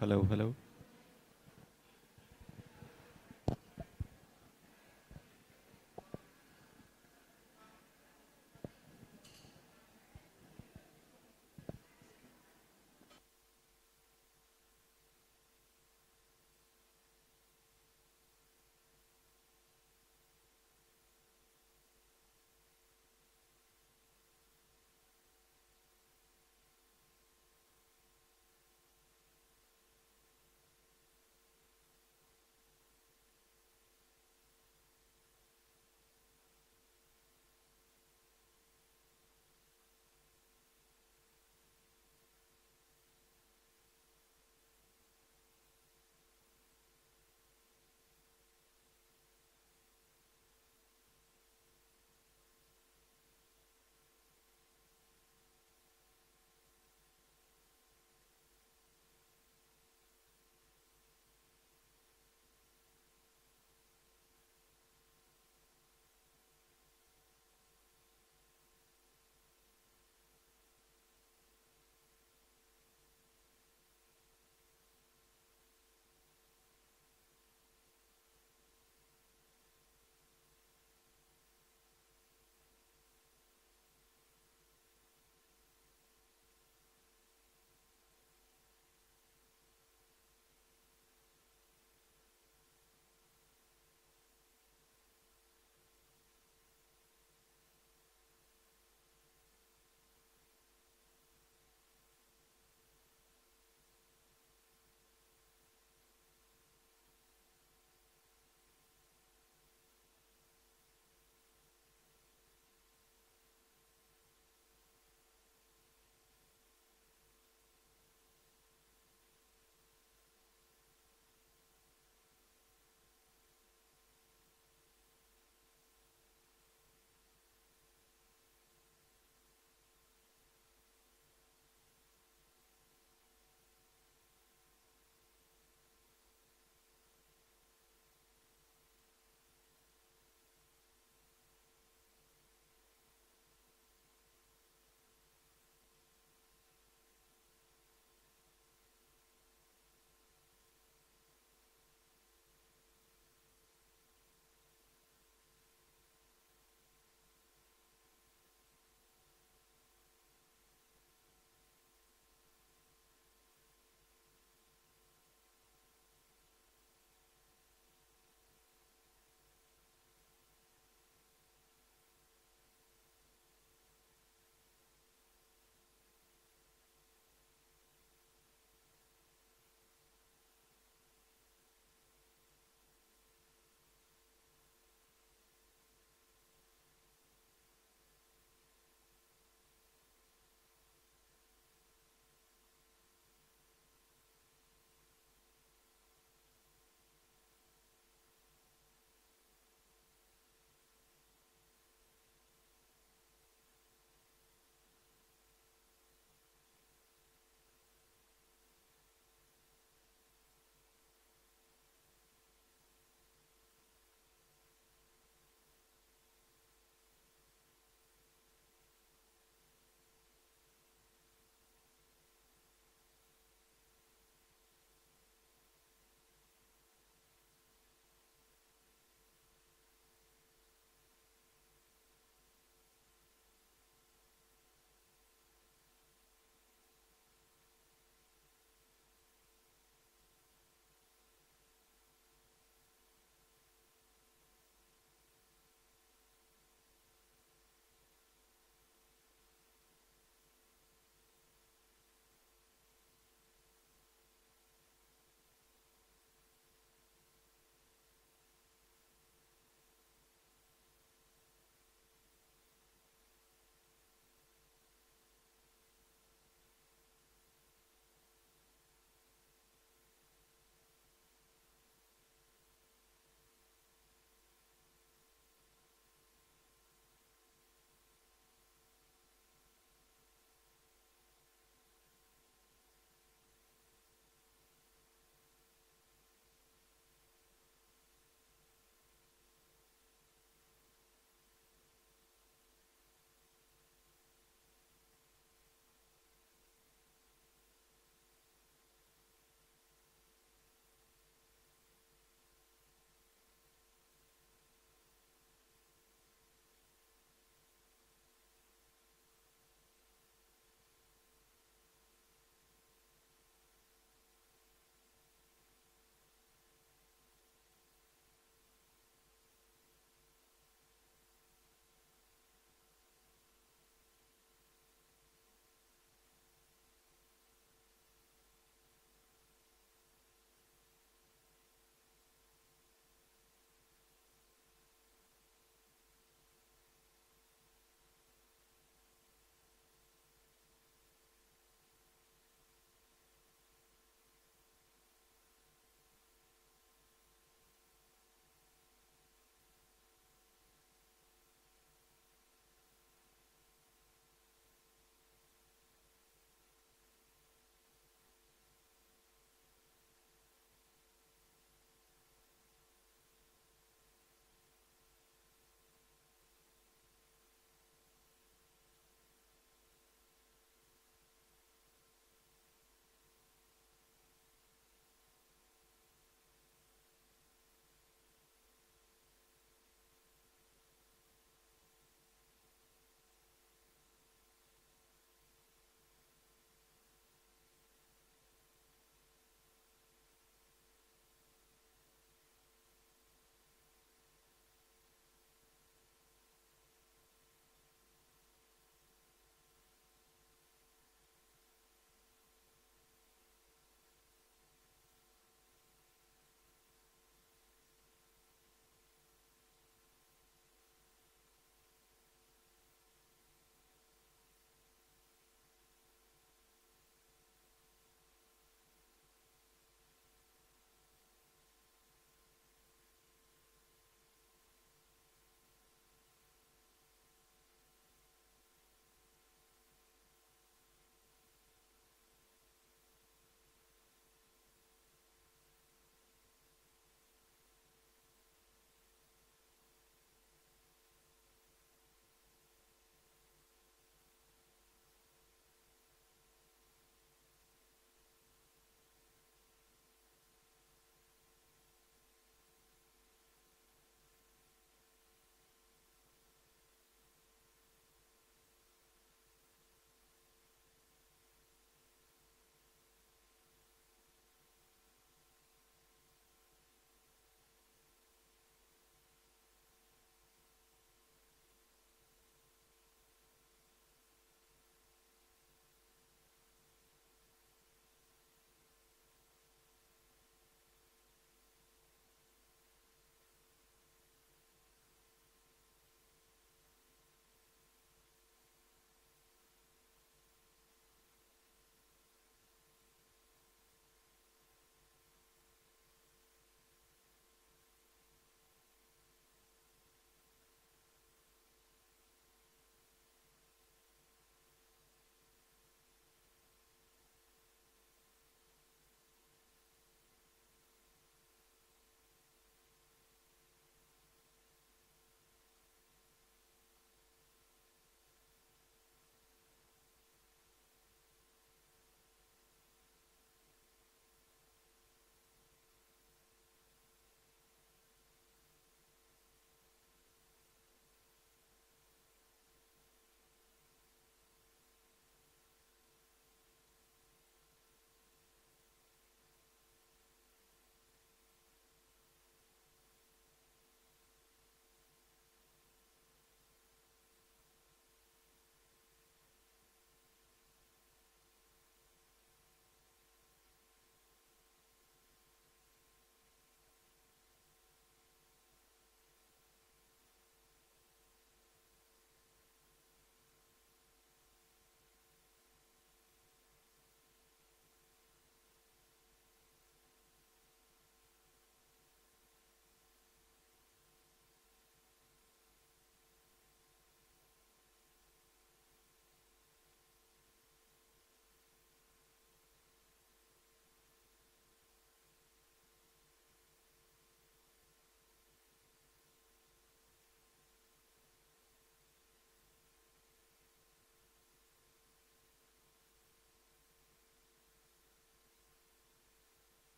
Hello, hello.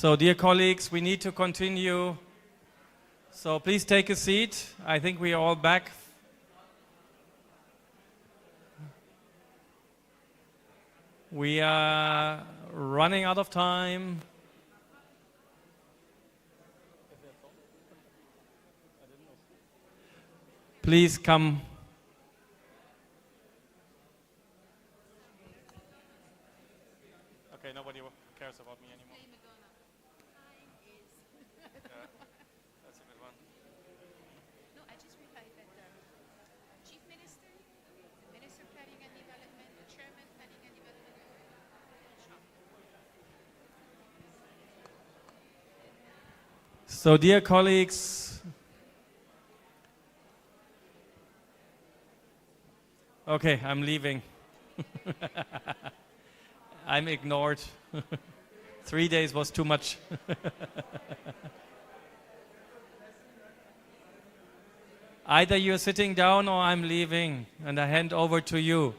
So, dear colleagues, we need to continue. So please take a seat. I think we are all back. We are running out of time. Please come. Okay, nobody cares about me anymore. That's a good one. No, I just replied that Chief Minister, Minister of Planning and Development, the Chairman Planning and Development. So, dear colleagues, okay, I'm leaving. I'm ignored. 3 days was too much. Either you're sitting down or I'm leaving, and I hand over to you.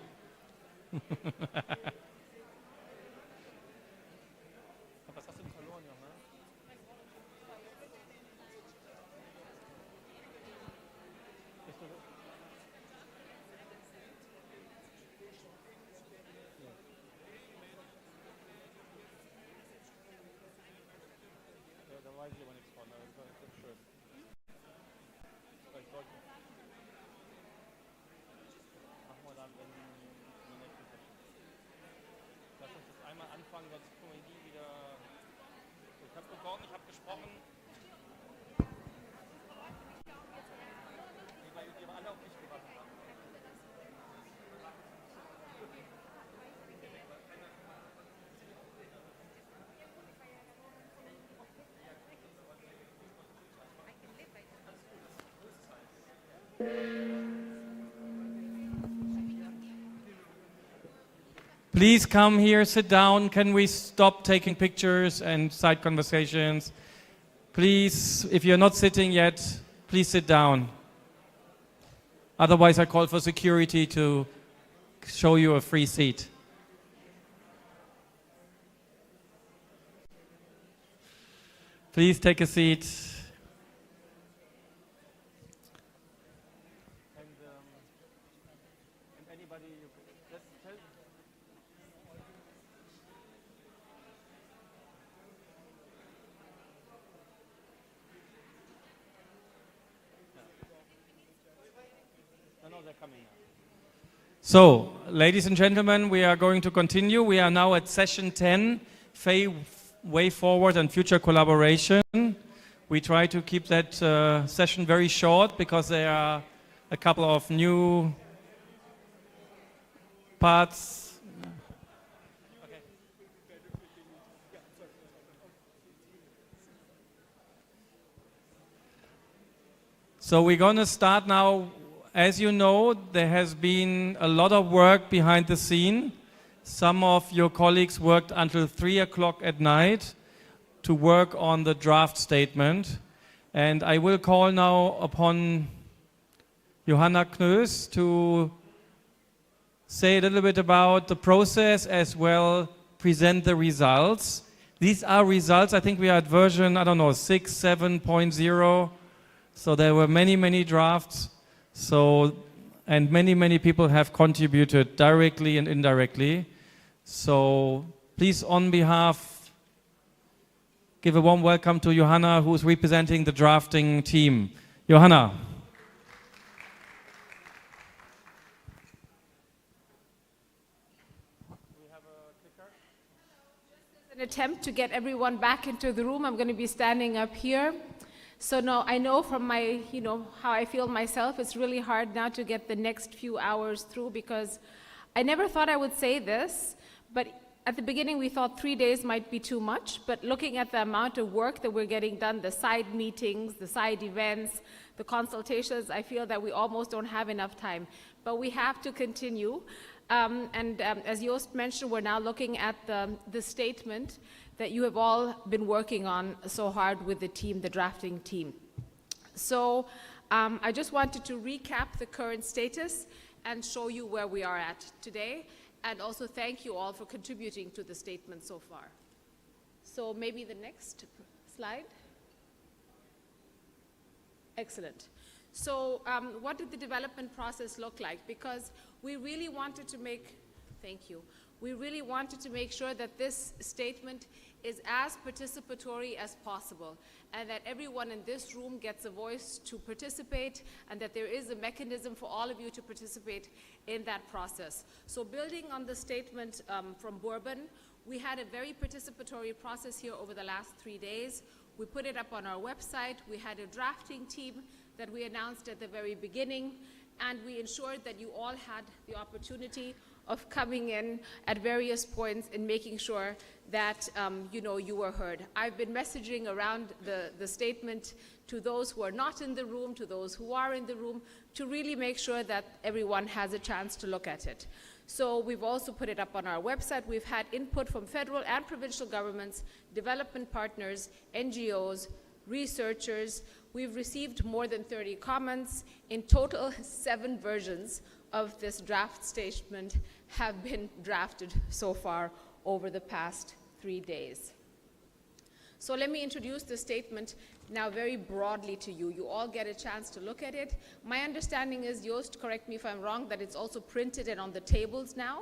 Please come here, sit down. Can we stop taking pictures and side conversations? Please, if you're not sitting yet, please sit down. Otherwise, I call for security to show you a free seat. Please take a seat. So, ladies and gentlemen, we are going to continue. We are now at session 10, Way Forward and Future Collaboration. We try to keep that session very short because there are a couple of new parts. So we're going to start now. As you know, there has been a lot of work behind the scene. Some of your colleagues worked until 3 o'clock at night to work on the draft statement. And I will call now upon Johanna Knös to say a little bit about the process as well, present the results. These are results, I think we are at version, 6, 7.0. So there were many, many drafts. So, and many people have contributed directly and indirectly. So, please, on behalf, give a warm welcome to Johanna, who is representing the drafting team. Johanna. An attempt to get everyone back into the room. I'm going to be standing up here. So now I know from my, how I feel myself, it's really hard now to get the next few hours through because I never thought I would say this, but at the beginning we thought 3 days might be too much, but looking at the amount of work that we're getting done, the side meetings, the side events, the consultations, I feel that we almost don't have enough time, but we have to continue. As Joost mentioned, we're now looking at the statement that you have all been working on so hard with the team, the drafting team. So I just wanted to recap the current status and show you where we are at today, and also thank you all for contributing to the statement so far. So maybe the next slide. Excellent. So what did the development process look like? Because we really wanted to make, thank you, we really wanted to make sure that this statement is as participatory as possible, and that everyone in this room gets a voice to participate, and that there is a mechanism for all of you to participate in that process. So building on the statement from Bourbon, we had a very participatory process here over the last 3 days. We put it up on our website. We had a drafting team that we announced at the very beginning, and we ensured that you all had the opportunity of coming in at various points and making sure that you were heard. I've been messaging around the statement to those who are not in the room, to those who are in the room, to really make sure that everyone has a chance to look at it. So we've also put it up on our website. We've had input from federal and provincial governments, development partners, NGOs, researchers. We've received more than 30 comments. In total, 7 versions of this draft statement have been drafted so far over the past 3 days. So let me introduce the statement now very broadly to you. You all get a chance to look at it. My understanding is, Joost, correct me if I'm wrong, that it's also printed and on the tables now.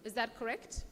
Is that correct?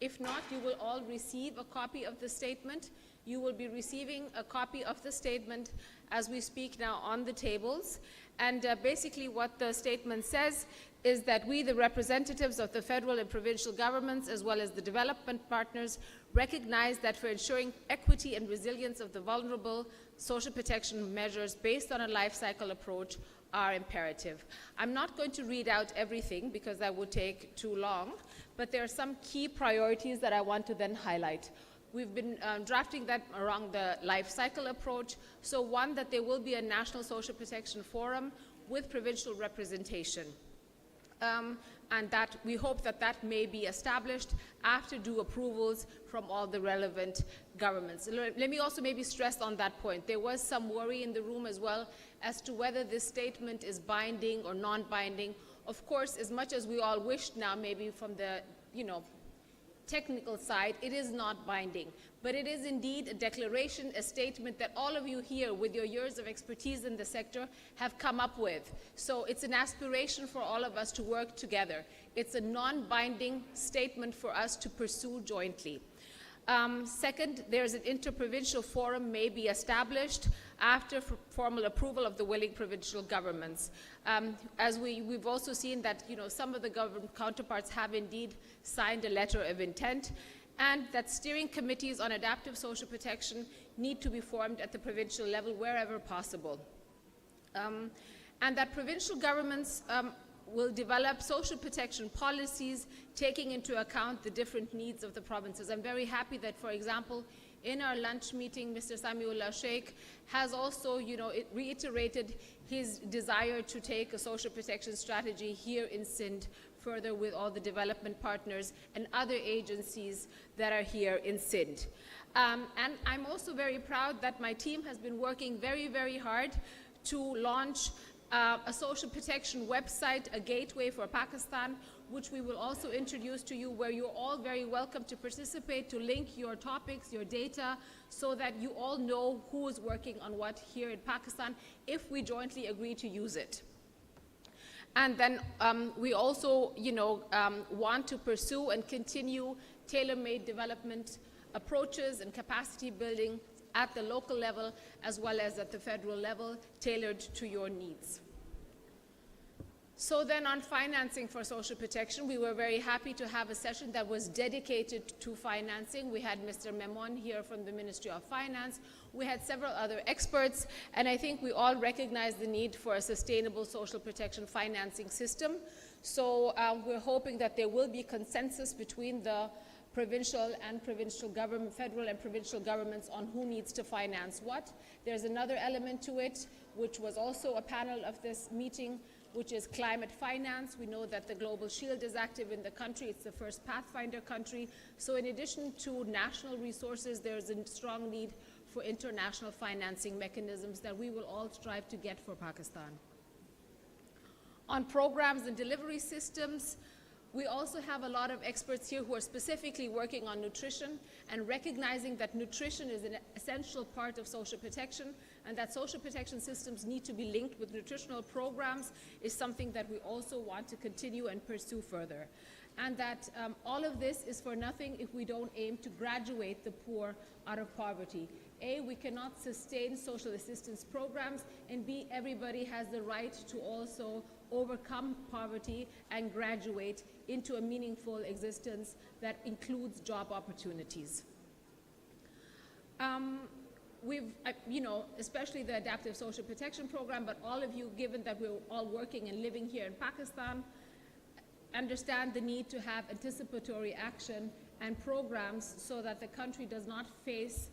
If not, you will all receive a copy of the statement. You will be receiving a copy of the statement as we speak now on the tables. And basically what the statement says is that we, the representatives of the federal and provincial governments, as well as the development partners, recognize that for ensuring equity and resilience of the vulnerable, social protection measures based on a life cycle approach are imperative. I'm not going to read out everything because that would take too long, but there are some key priorities that I want to then highlight. We've been drafting that around the life cycle approach. So one, that there will be a National Social Protection Forum with provincial representation. And that we hope that that may be established after due approvals from all the relevant governments. Let me also maybe stress on that point. There was some worry in the room as well as to whether this statement is binding or non-binding. Of course, as much as we all wish now, maybe from the, technical side, it is not binding, but it is indeed a declaration, a statement that all of you here with your years of expertise in the sector have come up with. So it's an aspiration for all of us to work together. It's a non-binding statement for us to pursue jointly. Second, there's an interprovincial forum may be established after formal approval of the willing provincial governments. As we've also seen that some of the government counterparts have indeed signed a letter of intent, and that steering committees on adaptive social protection need to be formed at the provincial level wherever possible. And that provincial governments will develop social protection policies taking into account the different needs of the provinces. I'm very happy that, for example, in our lunch meeting, Mr. Samiullah Sheikh has also, reiterated his desire to take a social protection strategy here in Sindh further with all the development partners and other agencies that are here in Sindh. And I'm also very proud that my team has been working very, very hard to launch a social protection website, a gateway for Pakistan, which we will also introduce to you, where you're all very welcome to participate, to link your topics, your data, so that you all know who is working on what here in Pakistan, if we jointly agree to use it. And then we also, want to pursue and continue tailor-made development approaches and capacity building at the local level as well as at the federal level, tailored to your needs. So then on financing for social protection, we were very happy to have a session that was dedicated to financing. We had Mr. Memon here from the Ministry of Finance. We had several other experts, and I think we all recognize the need for a sustainable social protection financing system. So we're hoping that there will be consensus between the provincial and provincial government, federal and provincial governments on who needs to finance what. There's another element to it, which was also a panel of this meeting, which is climate finance. We know that the Global Shield is active in the country. It's the first Pathfinder country. So in addition to national resources, there's a strong need for international financing mechanisms that we will all strive to get for Pakistan. On programs and delivery systems, We also have a lot of experts here who are specifically working on nutrition and recognizing that nutrition is an essential part of social protection, and that social protection systems need to be linked with nutritional programs is something that we also want to continue and pursue further. And that all of this is for nothing if we don't aim to graduate the poor out of poverty. A, we cannot sustain social assistance programs, and B, everybody has the right to also overcome poverty and graduate into a meaningful existence that includes job opportunities. Especially the Adaptive Social Protection Program, but all of you, given that we're all working and living here in Pakistan, understand the need to have anticipatory action and programs so that the country does not face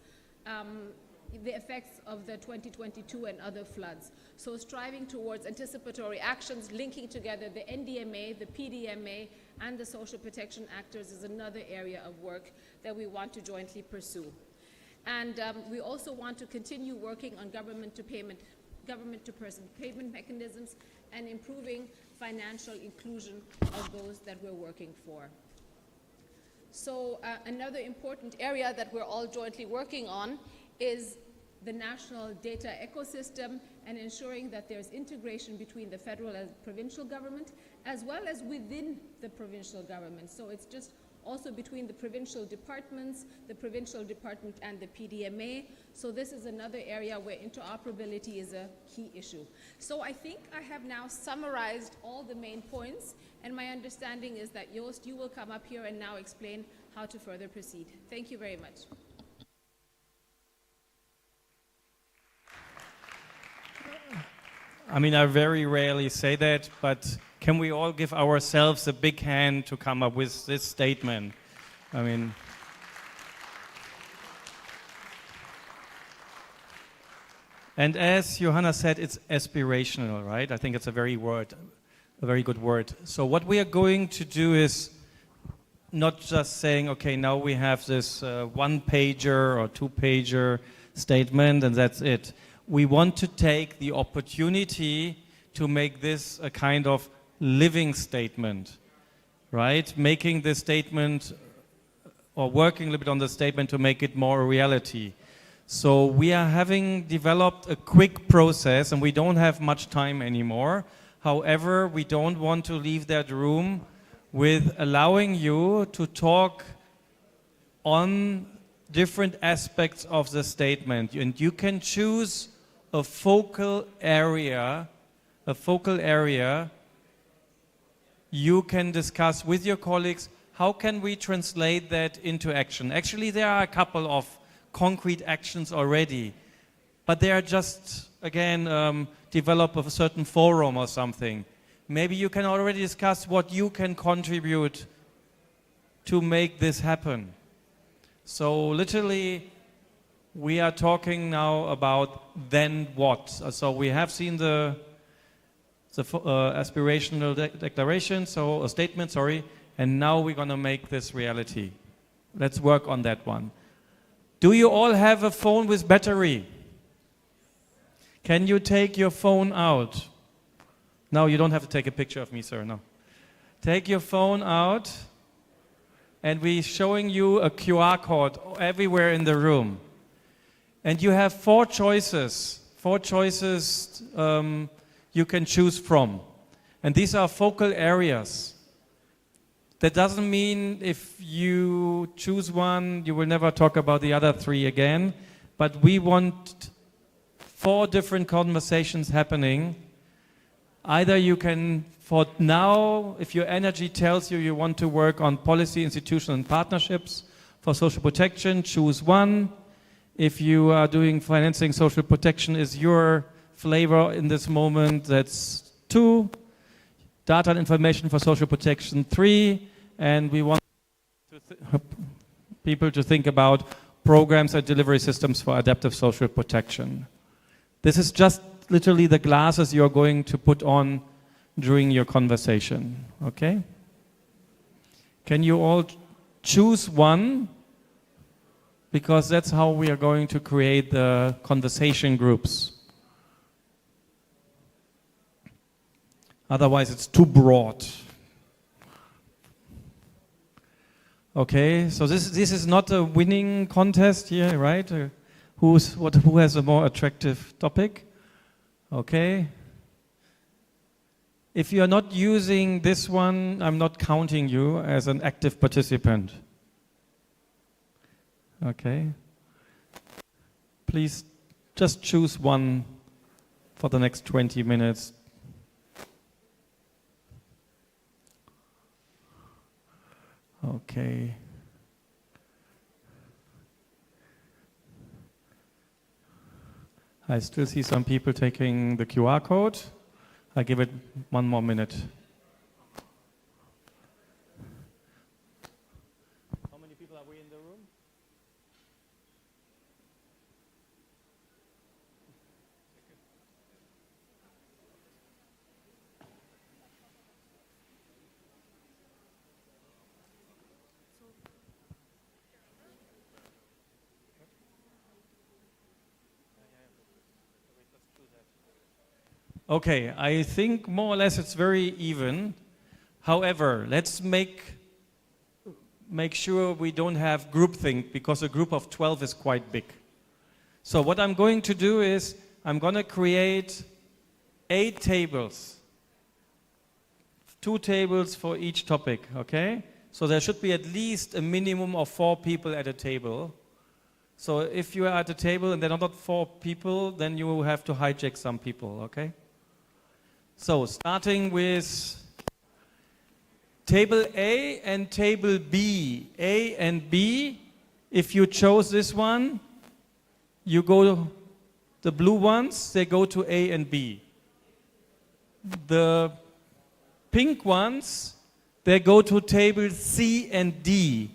the effects of the 2022 and other floods. So striving towards anticipatory actions, linking together the NDMA, the PDMA, and the social protection actors is another area of work that we want to jointly pursue. And we also want to continue working on government-to-person payment mechanisms and improving financial inclusion of those that we're working for. So another important area that we're all jointly working on is the national data ecosystem and ensuring that there's integration between the federal and provincial government as well as within the provincial government. So it's just also between the provincial departments, the provincial department and the PDMA. So this is another area where interoperability is a key issue. So I think I have now summarized all the main points, and my understanding is that Joost, you will come up here and now explain how to further proceed. Thank you very much. I mean, I very rarely say that, but can we all give ourselves a big hand to come up with this statement? I mean, and as Johanna said, it's aspirational, right? I think it's a very good word. So what we are going to do is not just saying, okay, now we have this one-pager or two-pager statement and that's it. We want to take the opportunity to make this a kind of living statement, right? Making this statement or working a little bit on the statement to make it more a reality. So we are having developed a quick process and we don't have much time anymore. However, we don't want to leave that room with allowing you to talk on different aspects of the statement. And you can choose a focal area you can discuss with your colleagues, how can we translate that into action? Actually, there are a couple of concrete actions already, but they are just, again, develop a certain forum or something. Maybe you can already discuss what you can contribute to make this happen. So literally, we are talking now about then what. So we have seen the aspirational declaration, so a statement, sorry, and now we're going to make this reality. Let's work on that one. Do you all have a phone with battery? Can you take your phone out? No, you don't have to take a picture of me, sir, no. Take your phone out, and we're showing you a QR code everywhere in the room. And you have four choices you can choose from. And these are focal areas. That doesn't mean if you choose one, you will never talk about the other three again. But we want 4 different conversations happening. Either you can, for now, if your energy tells you want to work on policy, institutional, and partnerships for social protection, choose one. If you are doing financing social protection is your flavor in this moment, that's 2. Data and information for social protection, 3. And we want people to think about programs and delivery systems for adaptive social protection. This is just literally the glasses you're going to put on during your conversation, okay? Can you all choose one? Because that's how we are going to create the conversation groups. Otherwise, it's too broad. Okay, so this is not a winning contest here, right? Who has a more attractive topic? Okay. If you are not using this one, I'm not counting you as an active participant. Okay. Please just choose one for the next 20 minutes. Okay. I still see some people taking the QR code. I give it 1 more minute. How many people are we in the room? Okay, I think more or less it's very even. However, let's make sure we don't have groupthink, because a group of 12 is quite big. So what I'm going to do is I'm going to create 8 tables. 2 tables for each topic, okay? So there should be at least a minimum of 4 people at a table. So if you are at a table and there are not 4 people, then you will have to hijack some people, okay? So starting with table A and table B. A and B, if you chose this one, you go, the blue ones, they go to A and B. The pink ones, they go to table C and D.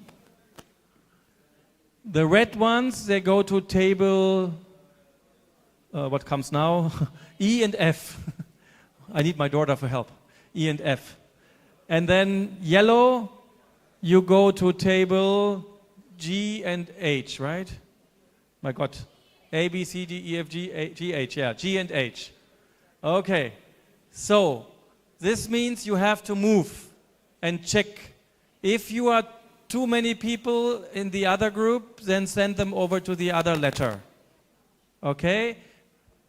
The red ones, they go to table, what comes now? E and F. I need my daughter for help. E and F. And then yellow, you go to table G and H, right? My God. A, B, C, D, E, F, G, H. Yeah, G and H. Okay. So, this means you have to move and check. If you are too many people in the other group, then send them over to the other letter. Okay?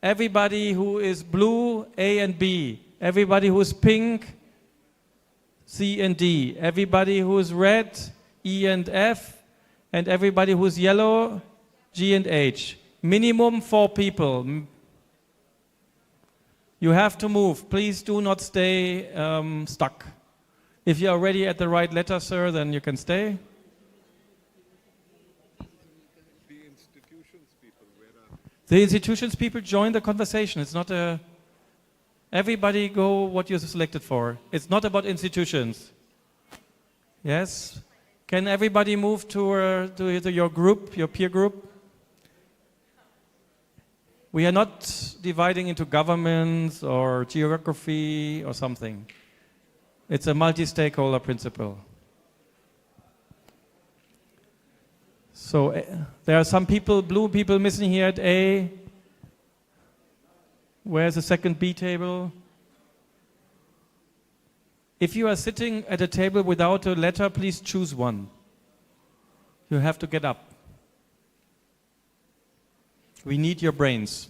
Everybody who is blue, A and B. Everybody who is pink, C and D. Everybody who is red, E and F. And everybody who is yellow, G and H. Minimum 4 people. You have to move. Please do not stay stuck. If you are already at the right letter, sir, then you can stay. The institutions people join the conversation. It's not a... Everybody go what you're selected for. It's not about institutions. Yes? Can everybody move to your group, your peer group? We are not dividing into governments or geography or something. It's a multi-stakeholder principle. So there are some people, blue people missing here at A. Where's the second B table? If you are sitting at a table without a letter, please choose one. You have to get up. We need your brains.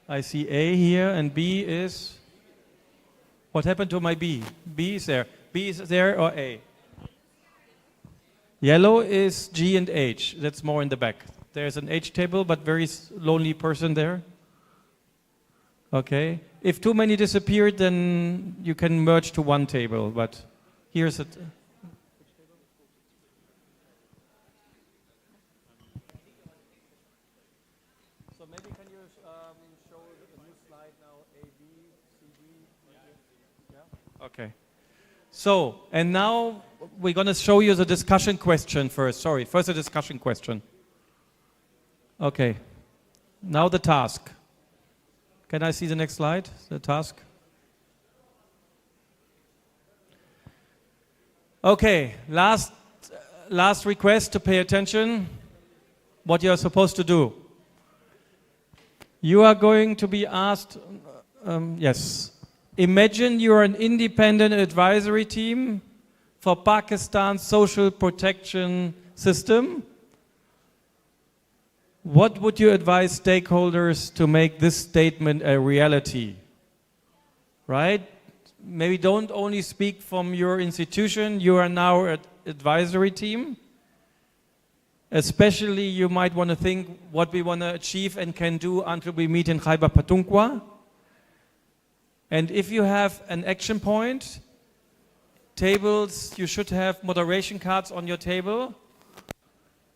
I see A here, and B is... What happened to my B? B is there. B is there or A? Yellow is G and H. That's more in the back. There's an H table, but very lonely person there. Okay. If too many disappeared, then you can merge to one table, but here's it. So maybe can you show a new slide now, A, B, C, D? Yeah? Okay. So, and now we're going to show you the discussion question first. Sorry, first a discussion question. Okay. Now the task. Can I see the next slide? The task. Okay, last request to pay attention. What you are supposed to do. You are going to be asked Yes. Imagine you're an independent advisory team for Pakistan's social protection system. What would you advise stakeholders to make this statement a reality? Right? Maybe don't only speak from your institution, you are now an advisory team. Especially you might want to think what we want to achieve and can do until we meet in Khyber Pakhtunkhwa. And if you have an action point, tables, you should have moderation cards on your table.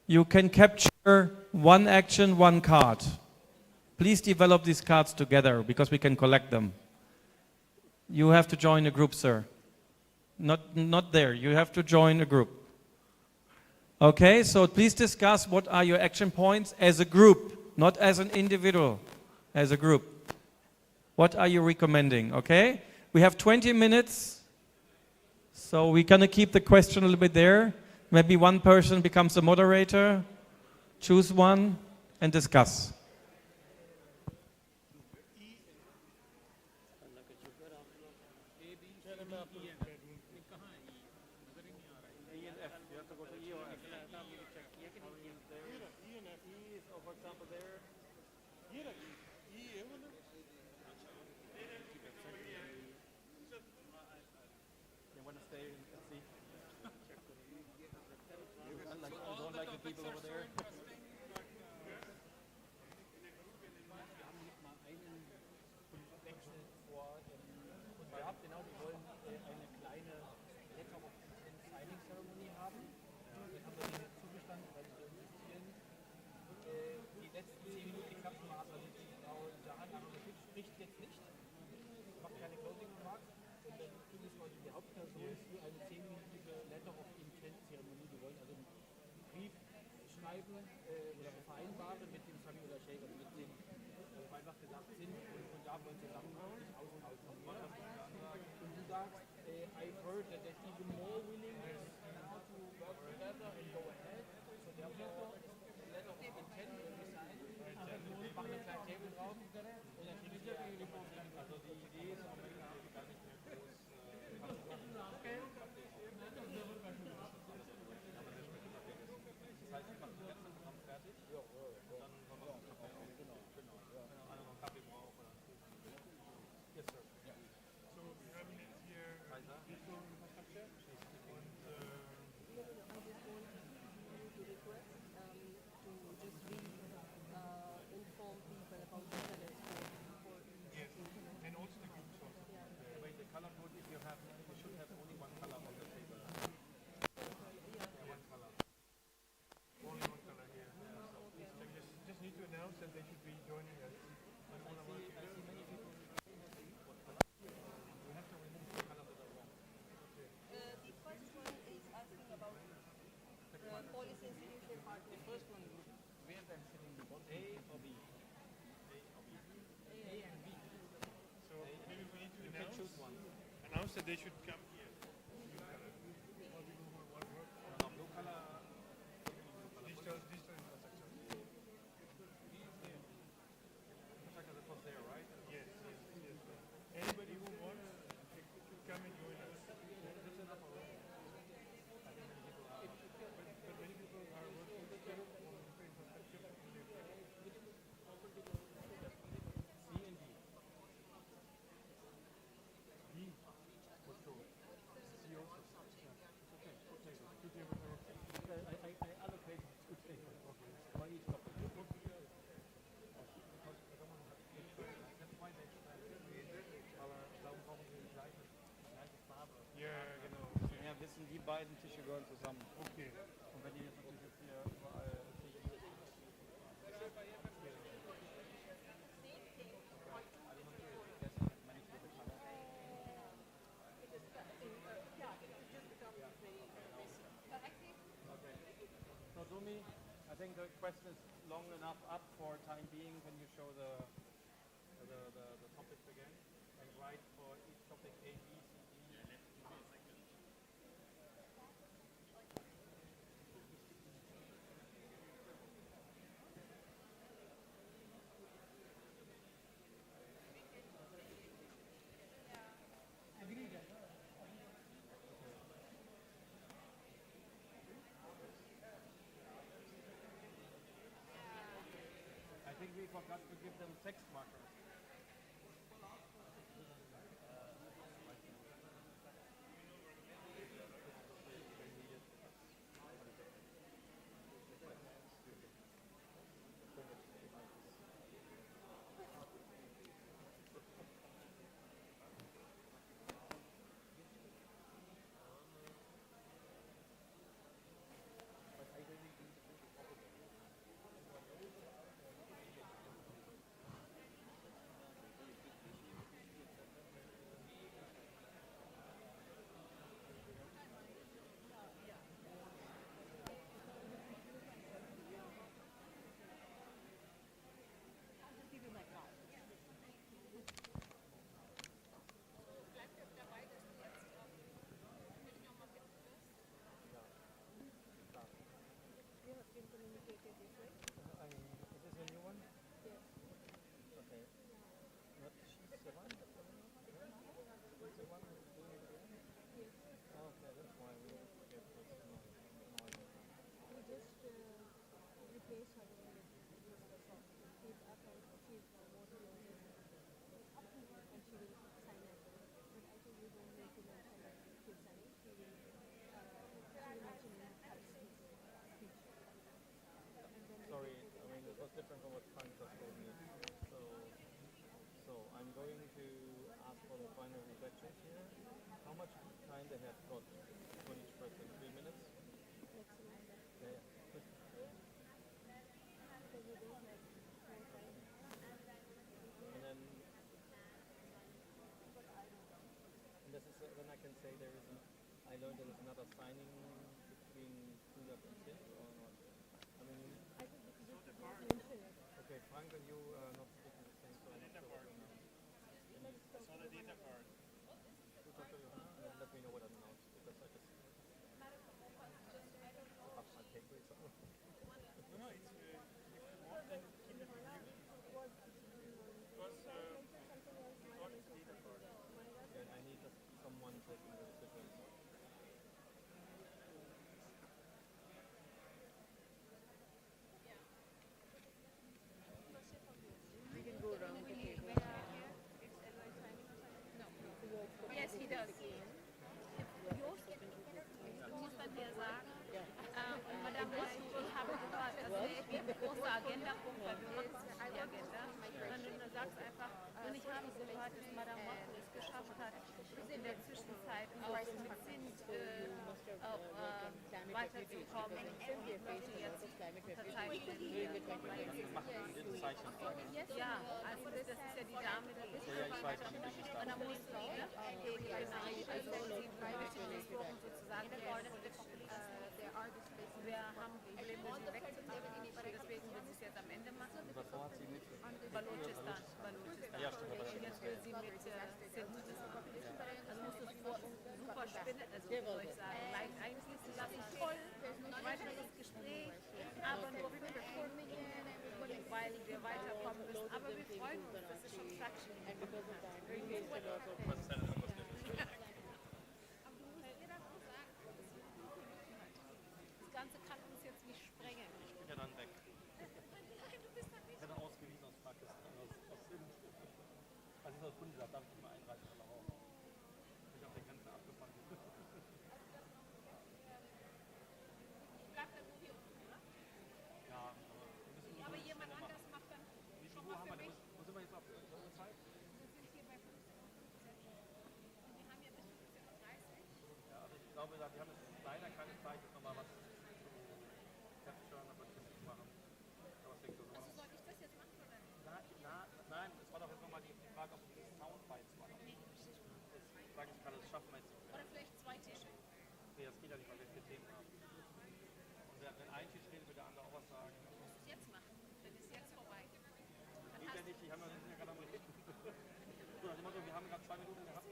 You can capture one action, one card. Please develop these cards together because we can collect them. You have to join a group, sir. Not there, you have to join a group. Okay, so please discuss what are your action points as a group, not as an individual, as a group. What are you recommending, okay? We have 20 minutes, so we're gonna keep the question a little bit there. Maybe one person becomes a moderator, choose one and discuss. That they should come here. Digital infrastructure. Infrastructure that was there, right? Yes. Anybody who wants should come and join us. But many people are working on infrastructure. Die beiden Tische gehören zusammen. Okay. Und wenn ihr jetzt natürlich hier überall So Sumi, I think the question is long enough up for time being. Can you show the topics again and write for each topic A, B, C, D? forgot to give them text markers. Is this a new one? Yes. Okay. What, she's the one? She's the one who's doing it again? Yes. Oh, okay, that's why we get this noise. We just replace her with Mr. Song. She's up and she's more closer. And she will sign as well. But I think we don't need to mention that she's signing. She will mention in her speech. Sorry, I mean, this was different from what Frank just told me. So I'm going to ask for the final reflections here. How much time they have got for each person? 3 minutes? Maximum. Yeah. So we don't have more time. And then this is then I can say there is an. I learned there is another signing between Kulak and Sid or not. I mean, I think we did not mention it. okay, Frank and you not speaking the same, so I'm not sure what you're now. Let's talk about it. You talk to Johanna and then let me know what I'm announced because I just. I'll take it. So. No, it's if you want, then keep it with you. Because got data card. And I need just someone taking the decisions. We can go around the table. Yes, he does. Muss man dir sagen, und Madame Ross will have eine große Agenda-Punkt, weil wir machen es nicht die Agenda, sondern du sagst einfach, und ich habe gehört, dass Madame Ross es geschafft hat, in der Zwischenzeit auch mit Sinn auch weiterzukommen und möchte jetzt unterzeichnen. Ja, also das ist ja die Dame, die ist und dann musst du die, also sie möchte gesprochen sozusagen, wir haben Probleme, sie wegzunehmen, deswegen will sie es jetzt am Ende machen. Davor hat sie mit. Balochistan. Ja, stimmt, aber Und jetzt will sie mit Sindh das machen. Also muss es super spinnen, also soll ich sagen, eigentlich ist das voll, weiteres Gespräch, aber nur 5 Minuten, weil wir weiterkommen müssen. Aber wir freuen uns, das ist schon Traction. Das Ganze kann uns jetzt nicht sprengen. Ich bin ja dann weg. Ich werde ausgewiesen aus Pakistan, aus Sindh. Also ich als Kunde gesagt, darf ich nicht mal einreichen oder auch. Ich habe den Grenzen abgefangen. Bleibt dann nur hier unten, oder? Ja, aber wir müssen Aber jemand anders macht dann Wie viel schon Uhr mal haben für wir? mich. Wo sind wir jetzt auf der Zeit? Wir sind hier bei 15 und wir haben ja bis 15:30 Uhr. Ja, also ich glaube, wir haben jetzt leider keine Zeit, jetzt nochmal was zu capturen, aber das nicht machen. Aber es so Also soll ich das jetzt machen oder nicht? Nein, es war doch jetzt nochmal die Frage, ob die Soundbites machen. Nee, das ist gut. Das sage ich gerade, das schaffen wir jetzt nicht mehr. Oder vielleicht 2 Tische. Nee, das geht ja nicht, weil wir 4 Themen haben. Und wenn ein Tisch redet, wird der andere auch was sagen. Du musst es jetzt machen. Dann ist jetzt vorbei. Dann Geht ja nicht, die haben ja gerade am Reden. So, nach dem Motto, wir haben gerade 2 Minuten gehabt.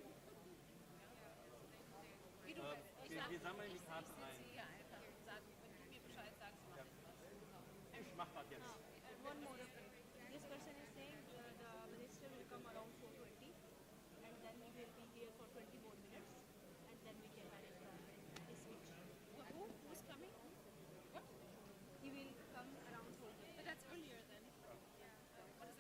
Wie du willst. Ich sag, wir sammeln die ich Karten sitze ein. hier einfach und sage, wenn du mir Bescheid sagst, mach ich was. Ich mach das jetzt. One more. This person is saying the minister will come around 4:20 and then we will be here for 20 more minutes and then we can manage the switch. Who's coming? What? He will come around 4:20. But that's earlier then. What is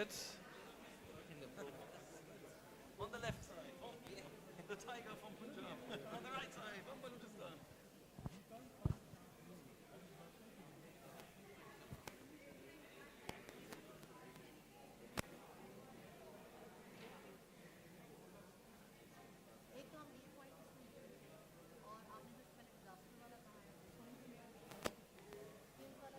seated. On the left side, the tiger from Punjab. On the right side, from Balochistan. एक तो हम ये point और आपने जो पहले disaster वाला कहा है स्किल्स वाला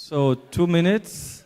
So 2 minutes.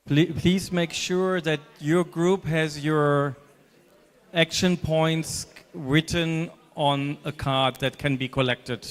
Please make sure that your group has your action points written on a card that can be collected.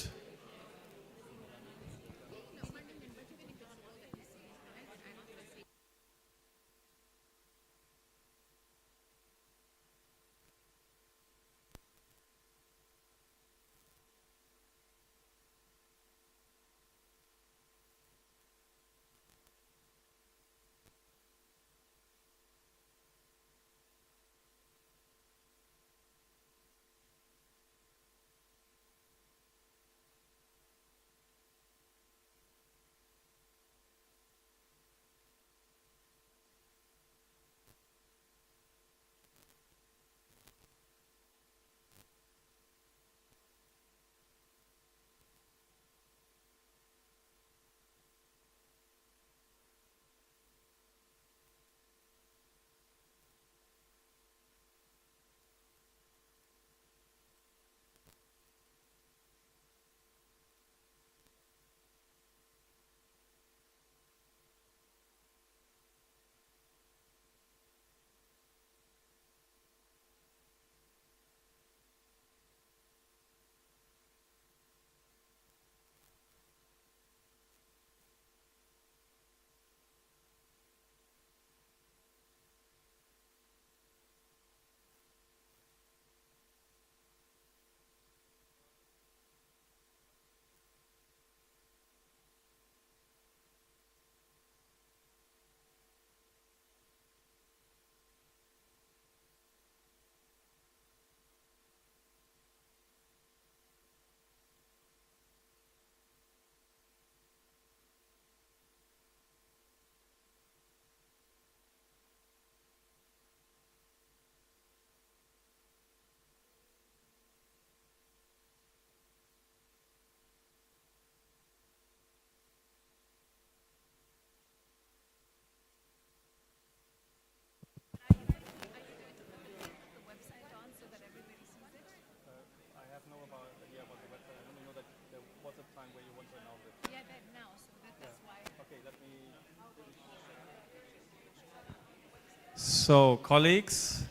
So, colleagues,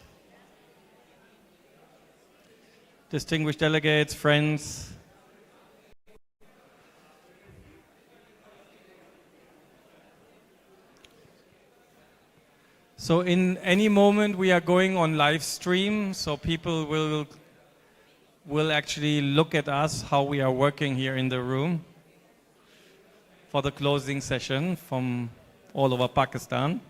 distinguished delegates, friends, so in any moment we are going on live stream, so people will actually look at us how we are working here in the room for the closing session from all over Pakistan.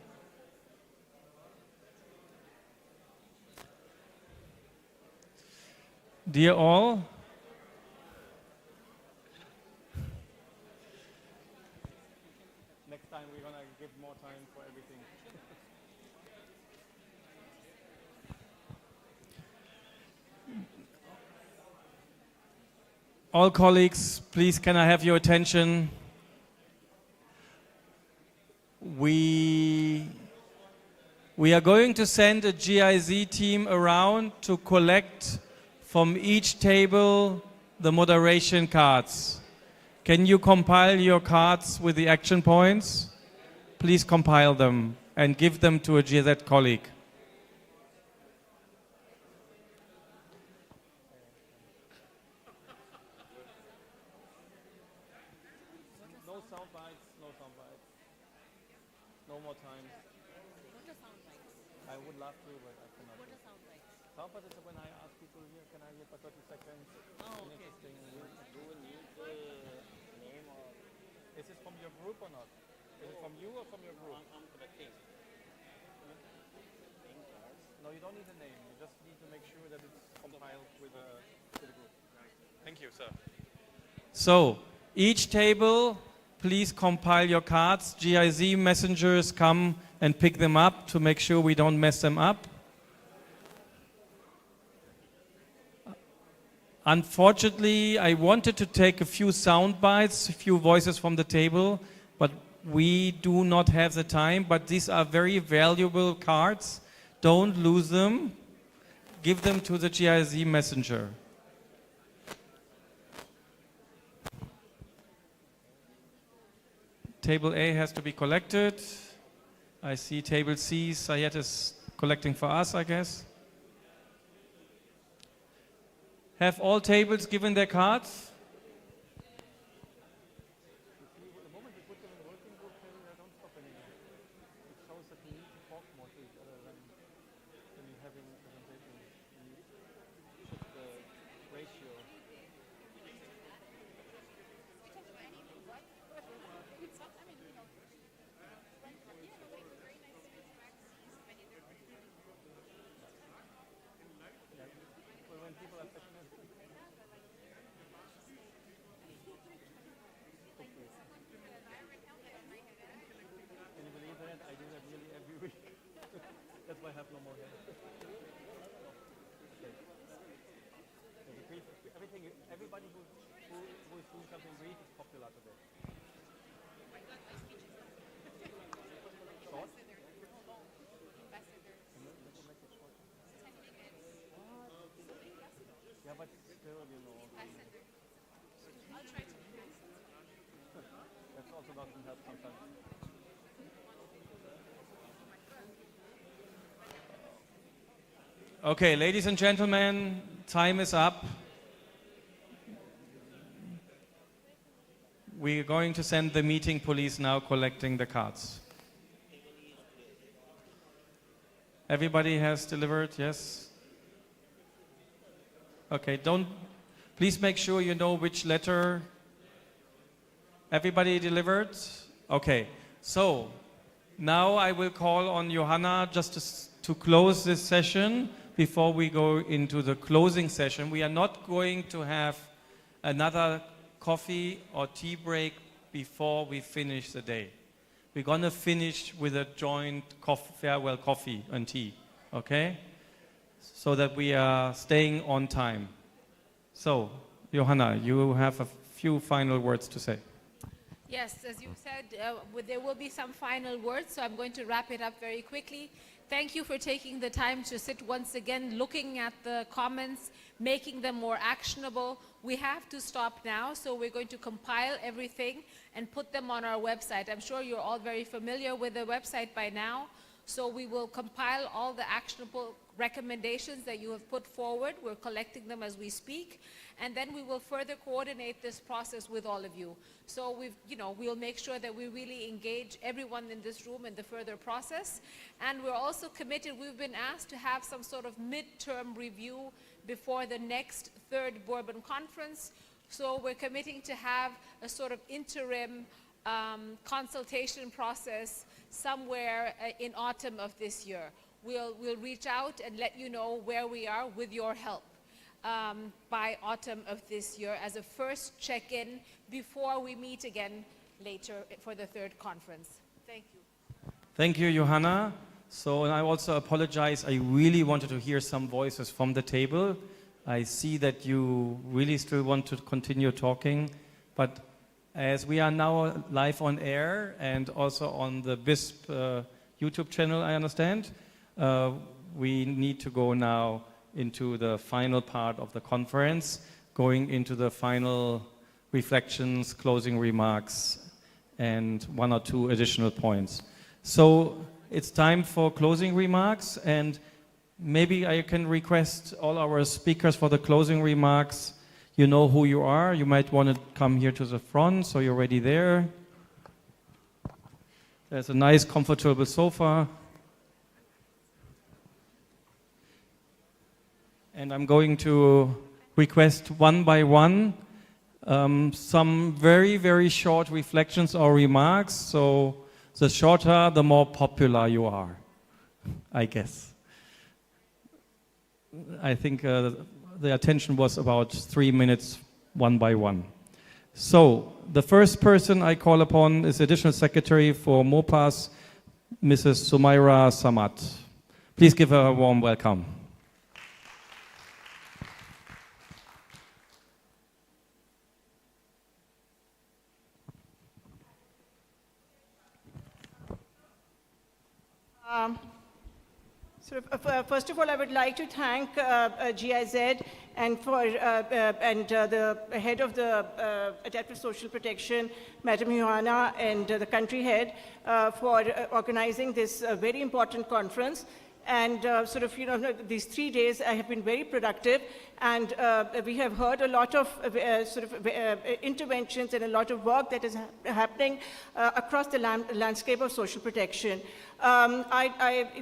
Dear all, next time we're going to give more time for everything. All colleagues, please can I have your attention? We are going to send a GIZ team around to collect from each table the moderation cards. Can you compile your cards with the action points? Please compile them and give them to a GIZ colleague. No sound bites, no sound bites. No more time. I would love to, but I cannot. What are sound bites? Sound bites is when I ask people here, can I hear for 30 seconds? Oh, okay. Do we need the name or? Is this from your group or not? Is it from you or from your group? I'm collecting. No, you don't need a name. You just need to make sure that it's compiled with the group. Thank you, sir. So, each table, please compile your cards. GIZ messengers come and pick them up to make sure we don't mess them up. Unfortunately, I wanted to take a few sound bites, a few voices from the table, but we do not have the time. But these are very valuable cards. Don't lose them. Give them to the GIZ messenger. Table A has to be collected. I see table C, Sayed is collecting for us, I guess. Have all tables given their cards? That's why I have no more hair. Everybody who is doing something brief is popular today. Short? Yeah, but still, you know. I'll try to be fast. That also doesn't help sometimes. Okay, ladies and gentlemen, time is up. We're going to send the meeting police now collecting the cards. Everybody has delivered, yes? Okay, please make sure you know which letter. Everybody delivered? Okay, so now I will call on Johanna just to close this session. Before we go into the closing session, we are not going to have another coffee or tea break before we finish the day. We're going to finish with a joint farewell coffee and tea, okay? So that we are staying on time. So, Johanna, you have a few final words to say. Yes, as you said, there will be some final words, so I'm going to wrap it up very quickly. Thank you for taking the time to sit once again, looking at the comments, making them more actionable. We have to stop now, so we're going to compile everything and put them on our website. I'm sure you're all very familiar with the website by now. So we will compile all the actionable recommendations that you have put forward. We're collecting them as we speak. And then we will further coordinate this process with all of you. So we'll make sure that we really engage everyone in this room in the further process. And we're also committed, we've been asked to have some sort of midterm review before the next third Bourbon conference. So we're committing to have a sort of interim consultation process somewhere in autumn of this year. We'll reach out and let you know where we are with your help by autumn of this year as a first check-in before we meet again later for the third conference. Thank you. Thank you, Johanna. So, and I also apologize. I really wanted to hear some voices from the table. I see that you really still want to continue talking, but as we are now live on air and also on the WISP YouTube channel, I understand, we need to go now into the final part of the conference, going into the final reflections, closing remarks, and one or two additional points. So it's time for closing remarks, and maybe I can request all our speakers for the closing remarks. You know who you are. You might want to come here to the front, so you're already there. There's a nice, comfortable sofa. And I'm going to request one by one some very, very short reflections or remarks. So the shorter, the more popular you are, I guess. I think the attention was about 3 minutes, one by one. So the first person I call upon is Additional Secretary for MOPAS, Mrs. Sumaira Samad. Please give her a warm welcome. First of all, I would like to thank GIZ and the head of the Adaptive Social Protection, Madam Johanna, and the country head for organizing this very important conference. And these 3 days have been very productive, and we have heard a lot of interventions and a lot of work that is happening across the landscape of social protection.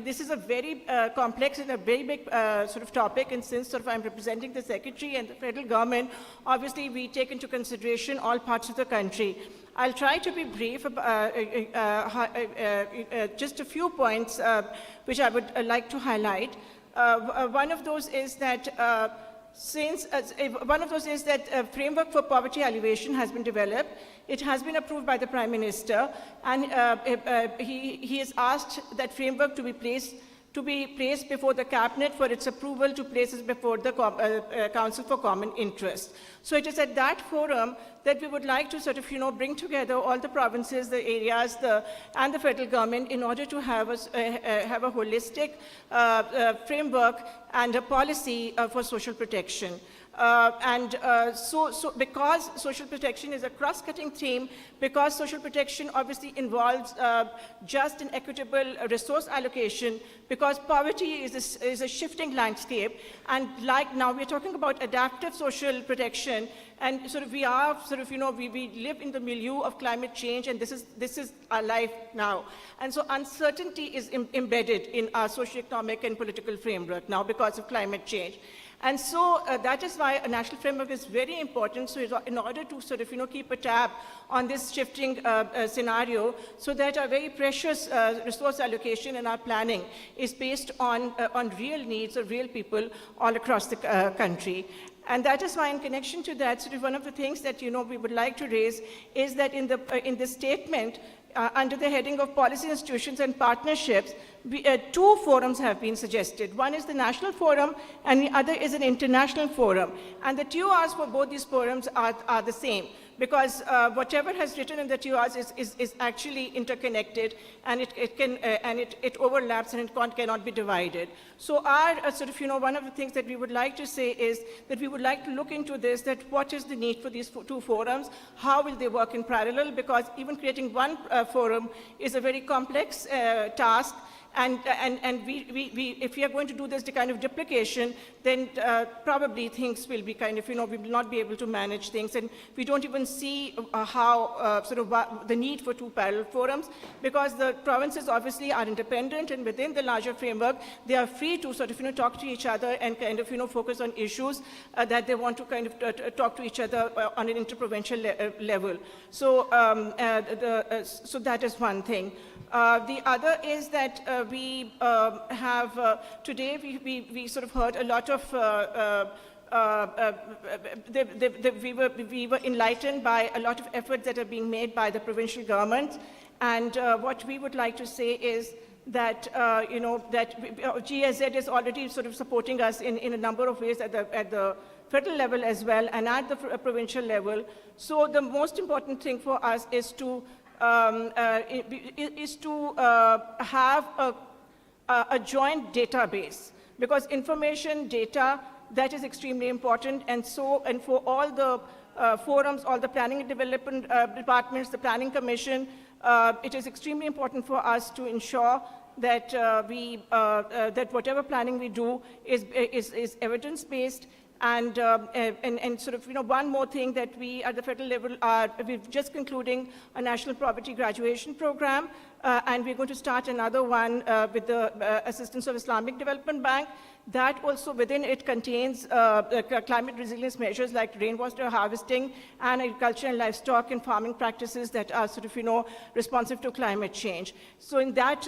This is a very complex and a very big topic, and since I'm representing the Secretary and the federal government, obviously we take into consideration all parts of the country. I'll try to be brief, just a few points which I would like to highlight. One of those is that a framework for poverty alleviation has been developed. It has been approved by the Prime Minister, and he has asked that framework to be placed before the Cabinet for its approval, to place it before the Council for Common Interest. So it is at that forum that we would like to bring together all the provinces, the areas, and the federal government in order to have a holistic framework and a policy for social protection. So because social protection is a cross-cutting theme, because social protection obviously involves just and equitable resource allocation, because poverty is a shifting landscape, and like now we're talking about adaptive social protection, and we live in the milieu of climate change, and this is our life now. And so uncertainty is embedded in our socioeconomic and political framework now because of climate change. And so that is why a national framework is very important. So in order to keep a tab on this shifting scenario, so that our very precious resource allocation and our planning is based on real needs of real people all across the country. And that is why, in connection to that, one of the things that we would like to raise is that in this statement, under the heading of policy institutions and partnerships, two forums have been suggested. One is the national forum, and the other is an international forum. And the TORs for both these forums are the same, because whatever has written in the TORs is actually interconnected, and it overlaps, and it cannot be divided. So our one of the things that we would like to say is that we would like to look into this, that what is the need for these two forums, how will they work in parallel, because even creating one forum is a very complex task, And if we are going to do this kind of duplication, then probably things will be kind of, we will not be able to manage things. And we don't even see how the need for 2 parallel forums, because the provinces obviously are independent, and within the larger framework, they are free to talk to each other and kind of, focus on issues that they want to kind of talk to each other on an interprovincial level. So, so that is one thing. The other is that we have, today we sort of heard a lot of, we were enlightened by a lot of efforts that are being made by the provincial government. And what we would like to say is that, that GSZ is already sort of supporting us in a number of ways at the federal level as well, and at the provincial level. So the most important thing for us is to have a joint database, because information, data, that is extremely important. And so, and for all the forums, all the planning and development departments, the planning commission, it is extremely important for us to ensure that that whatever planning we do is evidence-based. And sort of, one more thing that we at the federal level we're just concluding a national poverty graduation program, and we're going to start another one with the assistance of Islamic Development Bank. That also within it contains climate resilience measures like rainwater harvesting and agriculture and livestock and farming practices that are sort of, responsive to climate change. So in that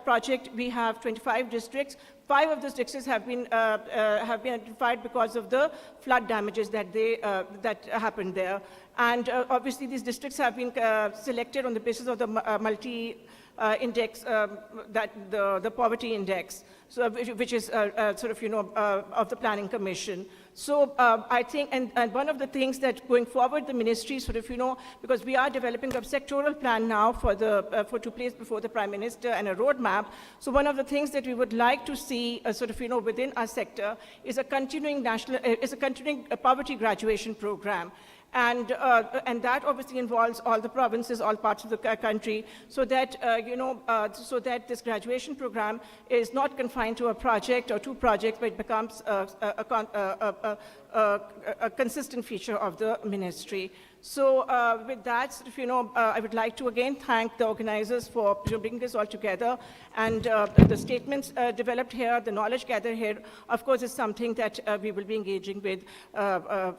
project, we have 25 districts. 5 of those districts have been identified because of the flood damages that that happened there. And obviously, these districts have been selected on the basis of the multi-index, the poverty index, so which is sort of, of the Planning Commission. So I think, and one of the things that going forward, the ministry sort of, because we are developing a sectoral plan now for to place before the Prime Minister and a roadmap. So one of the things that we would like to see sort of, within our sector is a continuing poverty graduation program. And that obviously involves all the provinces, all parts of the country, so that, so that this graduation program is not confined to a project or 2 projects, but it becomes a consistent feature of the ministry. So with that, I would like to again thank the organizers for bringing this all together. And the statements developed here, the knowledge gathered here, of course, is something that we will be engaging with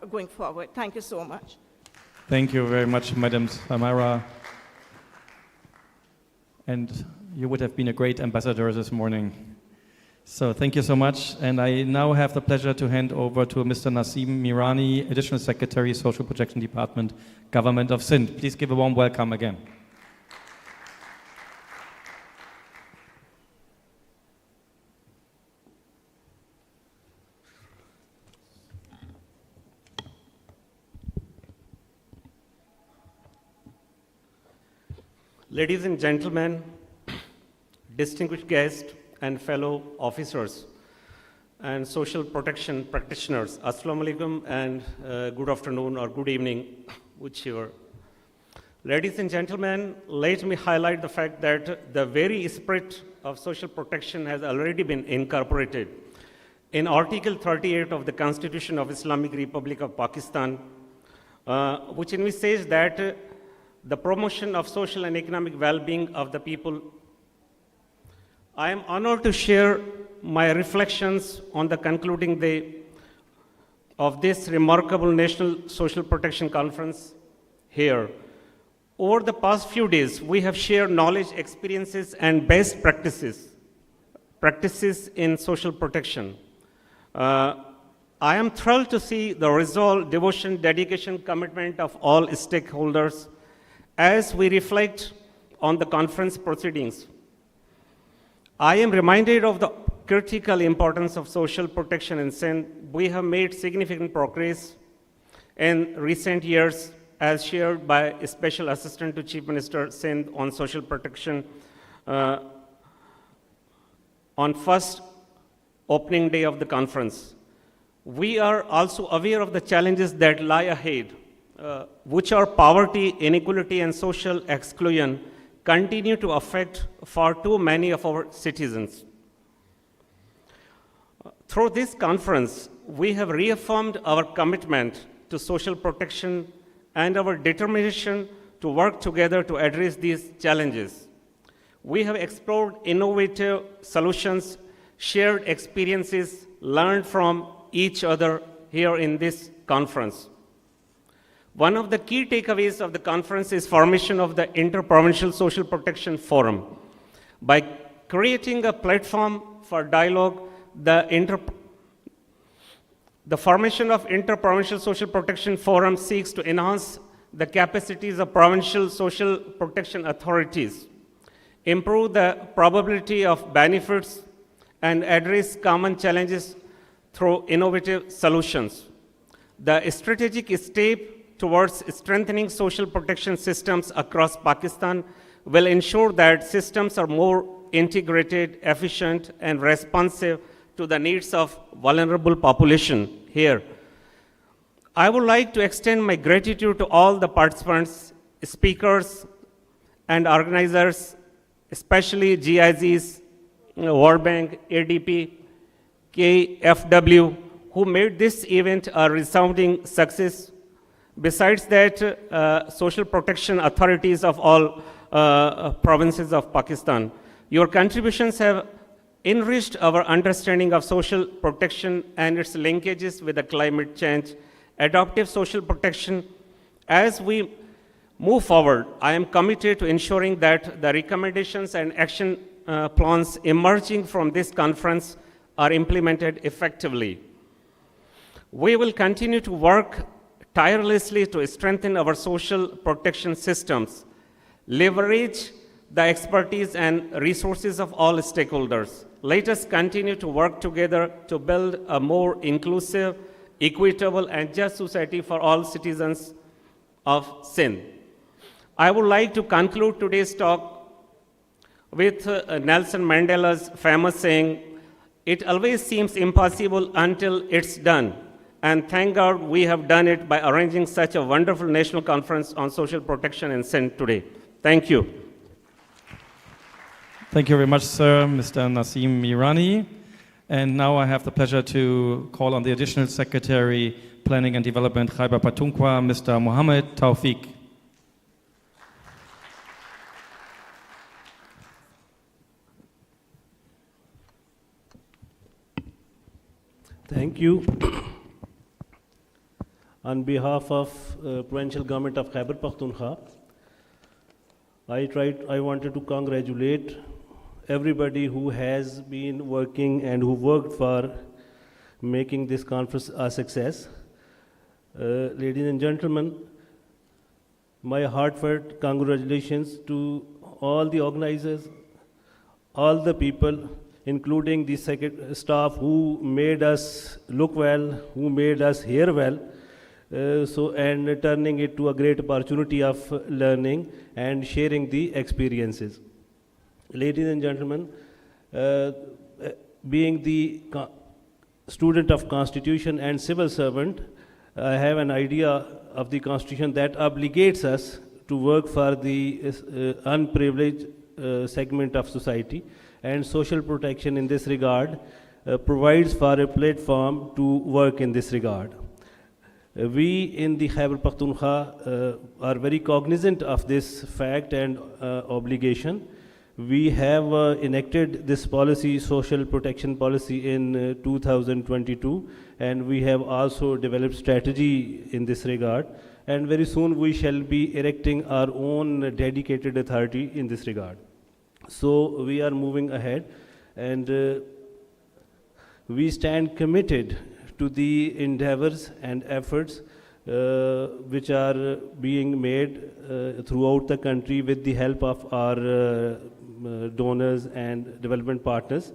going forward. Thank you so much. Thank you very much, Madam Samara. And you would have been a great ambassador this morning. So thank you so much. And I now have the pleasure to hand over to Mr. Naseem Mirani, Additional Secretary, Social Protection Department, Government of Sindh. Please give a warm welcome again. Ladies and gentlemen, distinguished guests and fellow officers and social protection practitioners, Assalamu alaikum and good afternoon or good evening, whichever. Ladies and gentlemen, let me highlight the fact that the very spirit of social protection has already been incorporated in Article 38 of the Constitution of Islamic Republic of Pakistan, which says that the promotion of social and economic well-being of the people. I am honored to share my reflections on the concluding day of this remarkable National Social Protection Conference here. Over the past few days, we have shared knowledge, experiences, and best practices in social protection. I am thrilled to see the resolve, devotion, dedication, commitment of all stakeholders as we reflect on the conference proceedings. I am reminded of the critical importance of social protection in Sindh. We have made significant progress in recent years, as shared by a Special Assistant to Chief Minister Sindh on social protection on first opening day of the conference. We are also aware of the challenges that lie ahead, which are poverty, inequality, and social exclusion, continue to affect far too many of our citizens. Through this conference, we have reaffirmed our commitment to social protection and our determination to work together to address these challenges. We have explored innovative solutions, shared experiences, learned from each other here in this conference. One of the key takeaways of the conference is formation of the Interprovincial Social Protection Forum. By creating a platform for dialogue, the formation of Interprovincial Social Protection Forum seeks to enhance the capacities of provincial social protection authorities, improve the probability of benefits, and address common challenges through innovative solutions. The strategic step towards strengthening social protection systems across Pakistan will ensure that systems are more integrated, efficient, and responsive to the needs of vulnerable population here. I would like to extend my gratitude to all the participants, speakers, and organizers, especially GIZs, World Bank, ADP, KFW, who made this event a resounding success. Besides that, social protection authorities of all provinces of Pakistan. Your contributions have enriched our understanding of social protection and its linkages with the climate change, adaptive social protection. As we move forward, I am committed to ensuring that the recommendations and action plans emerging from this conference are implemented effectively. We will continue to work tirelessly to strengthen our social protection systems, leverage the expertise and resources of all stakeholders. Let us continue to work together to build a more inclusive, equitable, and just society for all citizens of Sindh. I would like to conclude today's talk with Nelson Mandela's famous saying, "It always seems impossible until it's done." And thank God we have done it by arranging such a wonderful national conference on social protection in Sindh today. Thank you. Thank you very much, sir, Mr. Naseem Mirani. And now I have the pleasure to call on the Additional Secretary, Planning and Development, Khyber Pakhtunkhwa, Mr. Mohammed Tawfiq. Thank you. On behalf of Provincial Government of Khyber Pakhtunkhwa, I wanted to congratulate everybody who has been working and who worked for making this conference a success. Ladies and gentlemen, my heartfelt congratulations to all the organizers, all the people, including the staff who made us look well, who made us hear well, and turning it to a great opportunity of learning and sharing the experiences. Ladies and gentlemen, being the student of Constitution and civil servant, I have an idea of the Constitution that obligates us to work for the unprivileged segment of society, and social protection in this regard provides for a platform to work in this regard. We in the Khyber Pakhtunkhwa are very cognizant of this fact and obligation. We have enacted this policy, social protection policy, in 2022, and we have also developed strategy in this regard. And very soon we shall be erecting our own dedicated authority in this regard. So we are moving ahead, and we stand committed to the endeavors and efforts which are being made throughout the country with the help of our donors and development partners.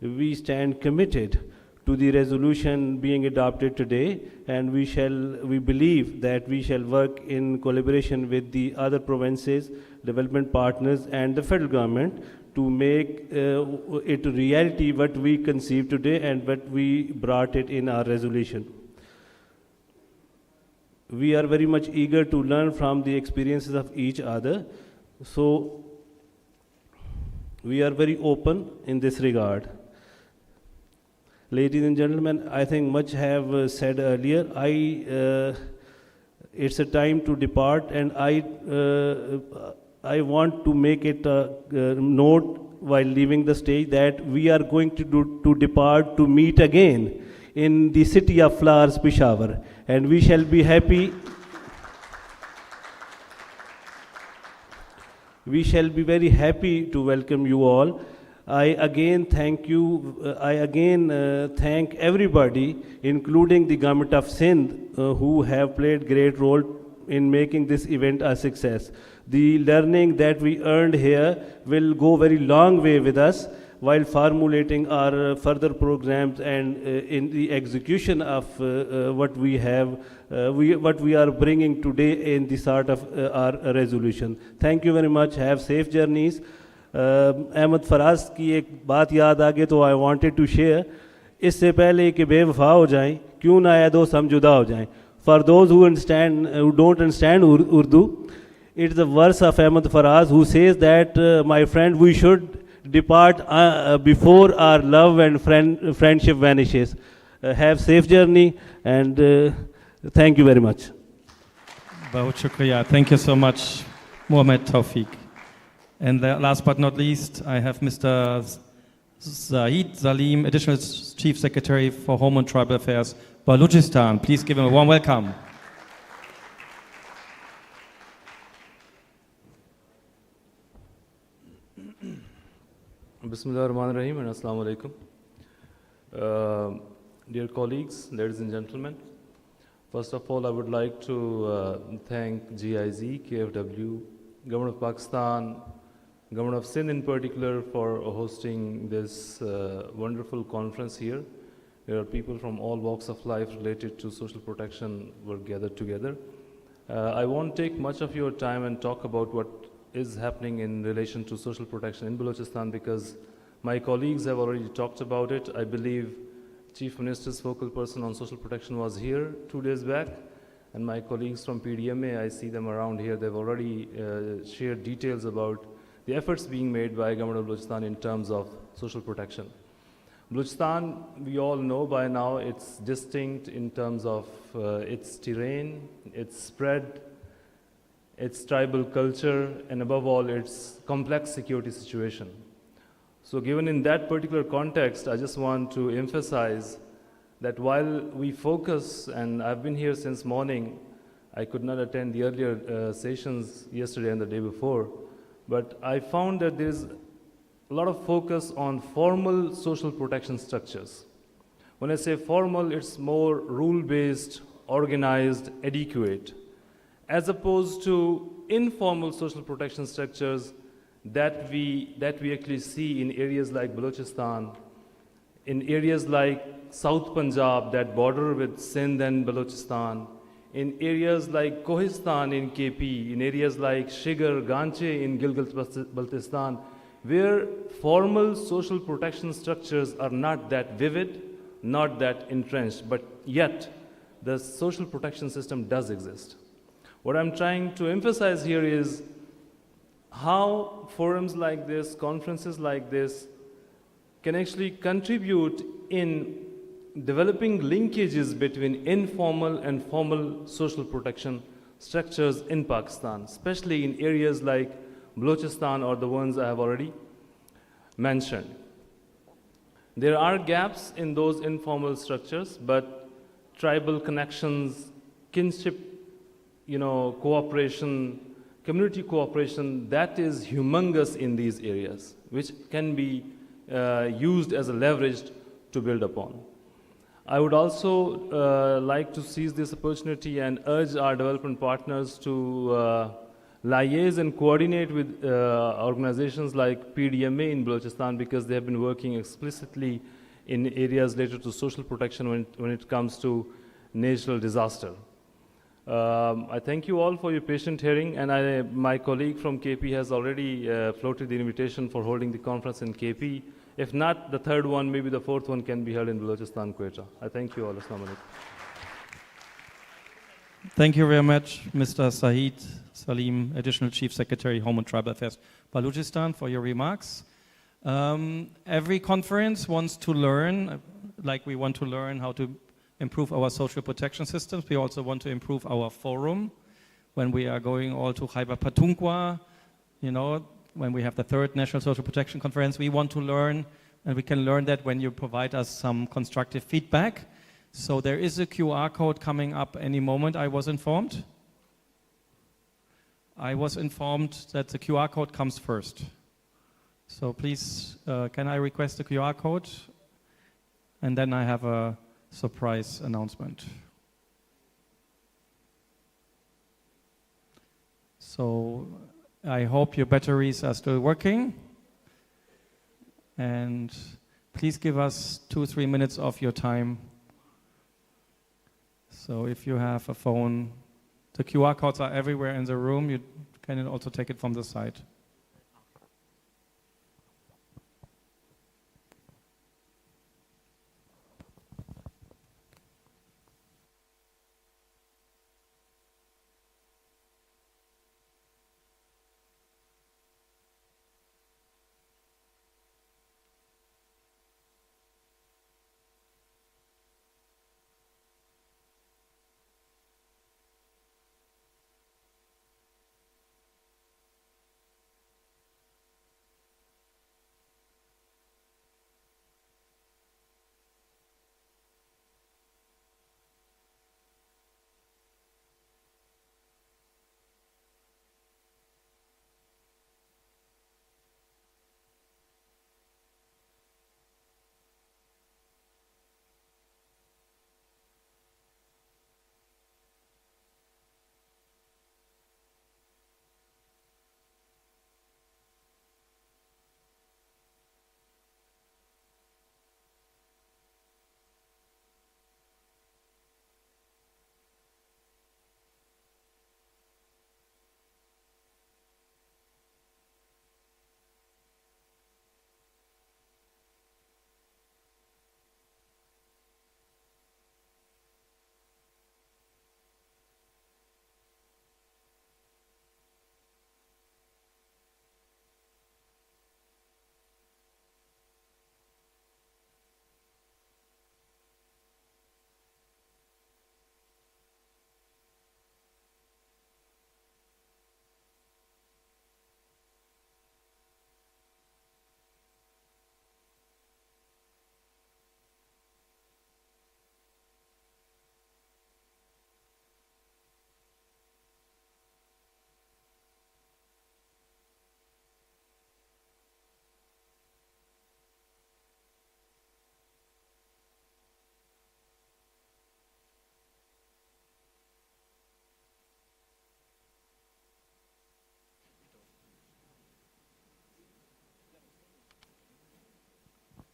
We stand committed to the resolution being adopted today, and we believe that we shall work in collaboration with the other provinces, development partners, and the federal government to make it a reality what we conceived today and what we brought it in our resolution. We are very much eager to learn from the experiences of each other. So we are very open in this regard. Ladies and gentlemen, I think much have said earlier. It's a time to depart, and I want to make it a note while leaving the stage that we are going to depart to meet again in the city of flowers, Peshawar, and we shall be happy. We shall be very happy to welcome you all. I again thank you. I again thank everybody, including the government of Sindh, who have played great role in making this event a success. The learning that we earned here will go very long way with us while formulating our further programs and in the execution of what we have, what we are bringing today in the sort of our resolution. Thank you very much. Have safe journeys. Ahmad Faraz की एक बात याद आ गई तो I wanted to share. इससे पहले कि बेवफा हो जाएं, क्यों ना आए दोस्त हम जुदा हो जाएं. For those who don't understand Urdu, it's the verse of Ahmad Faraz who says that my friend we should depart before our love and friendship vanishes. Have safe journey and thank you very much. Bahut shukriya. Thank you so much, Mohammed Tawfiq. And last but not least, I have Mr. Zaid Salim, Additional Chief Secretary for Home and Tribal Affairs, Balochistan. Please give him a warm welcome. Bismillahirrahmanirrahim and Assalamu alaikum. Dear colleagues, ladies and gentlemen, first of all I would like to thank GIZ, KFW, Government of Pakistan, Government of Sindh in particular for hosting this wonderful conference here. There are people from all walks of life related to social protection were gathered together. I won't take much of your time and talk about what is happening in relation to social protection in Balochistan because my colleagues have already talked about it. I believe Chief Minister's focal person on social protection was here 2 days back, and my colleagues from PDMA, I see them around here, they've already shared details about the efforts being made by Government of Balochistan in terms of social protection. Balochistan, we all know by now, it's distinct in terms of its terrain, its spread, its tribal culture, and above all, its complex security situation. So given in that particular context, I just want to emphasize that while we focus, and I've been here since morning, I could not attend the earlier sessions yesterday and the day before, but I found that there's a lot of focus on formal social protection structures. When I say formal, it's more rule-based, organized, adequate, as opposed to informal social protection structures that we actually see in areas like Balochistan, in areas like South Punjab that border with Sindh and Balochistan, in areas like Kohistan in KP, in areas like Shigar, Ganche in Gilgit-Baltistan, where formal social protection structures are not that vivid, not that entrenched, but yet the social protection system does exist. What I'm trying to emphasize here is how forums like this, conferences like this, can actually contribute in developing linkages between informal and formal social protection structures in Pakistan, especially in areas like Balochistan or the ones I have already mentioned. There are gaps in those informal structures, but tribal connections, kinship, cooperation, community cooperation, that is humongous in these areas, which can be used as a leverage to build upon. I would also like to seize this opportunity and urge our development partners to liaise and coordinate with organizations like PDMA in Balochistan because they have been working explicitly in areas related to social protection when it comes to natural disaster. I thank you all for your patient hearing, and my colleague from KP has already floated the invitation for holding the conference in KP. If not the third one, maybe the fourth one can be held in Balochistan, Quetta. I thank you all. Assalamu alaikum. Thank you very much, Mr. Zaid Salim, Additional Chief Secretary, Home and Tribal Affairs, Balochistan, for your remarks. Every conference wants to learn, like we want to learn how to improve our social protection systems. We also want to improve our forum. When we are going all to Khyber Pakhtunkhwa, you know, when we have the third National Social Protection Conference, we want to learn, and we can learn that when you provide us some constructive feedback. So there is a QR code coming up any moment, I was informed. I was informed that the QR code comes first. So please, can I request the QR code? And then I have a surprise announcement. So I hope your batteries are still working. And please give us 2-3 minutes of your time. So if you have a phone, the QR codes are everywhere in the room. You can also take it from the side.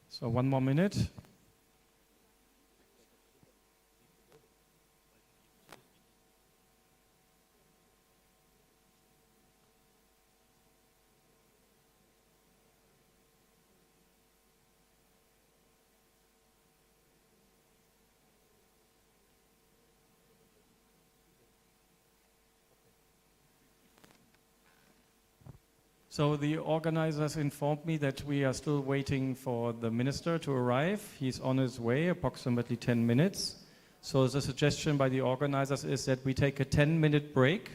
So 1 more minute. So the organizers informed me that we are still waiting for the minister to arrive. He's on his way, approximately 10 minutes. So the suggestion by the organizers is that we take a 10-minute break,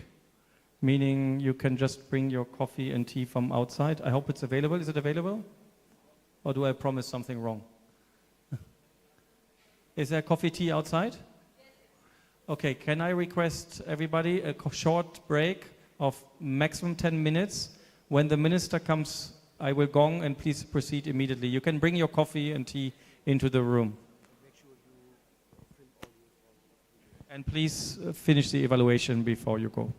meaning you can just bring your coffee and tea from outside. I hope it's available. Is it available? Or do I promise something wrong? Is there coffee, tea outside? Okay, can I request everybody a short break of maximum 10 minutes? When the minister comes, I will gong and please proceed immediately. You can bring your coffee and tea into the room. And please finish the evaluation before you go.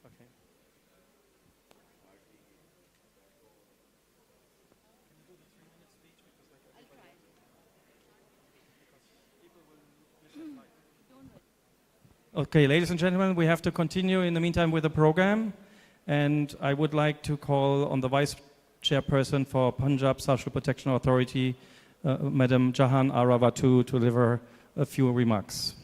Okay. Okay, ladies and gentlemen, we have to continue in the meantime with the program, and I would like to call on the Vice Chairperson for Punjab Social Protection Authority, Madam Jahan Arawatu, to deliver a few remarks.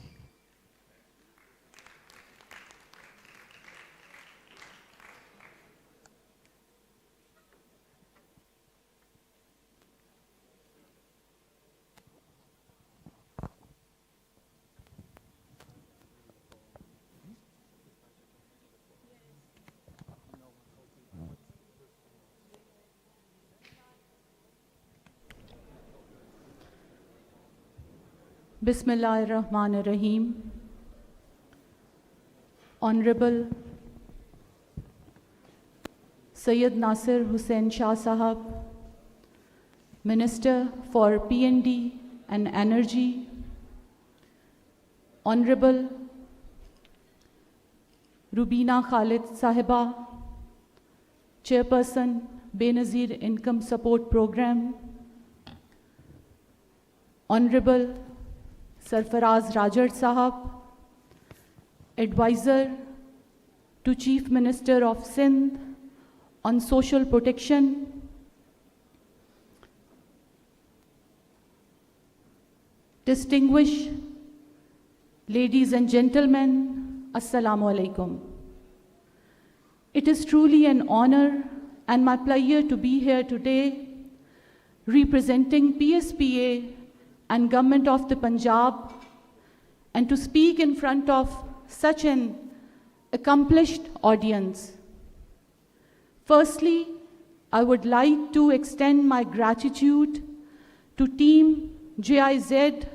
Bismillahirrahmanirrahim. Honorable Sayyid Nasir Hussain Shah Sahab, Minister for P&D and Energy, Honorable Rubina Khalid Sahiba, Chairperson Benazir Income Support Program, Honorable Sarfaraz Rajat Sahab, Advisor to Chief Minister of Sindh on Social Protection, distinguished ladies and gentlemen, Assalamu alaikum. It is truly an honor and my pleasure to be here today representing PSPA and Government of the Punjab, and to speak in front of such an accomplished audience. Firstly, I would like to extend my gratitude to Team GIZ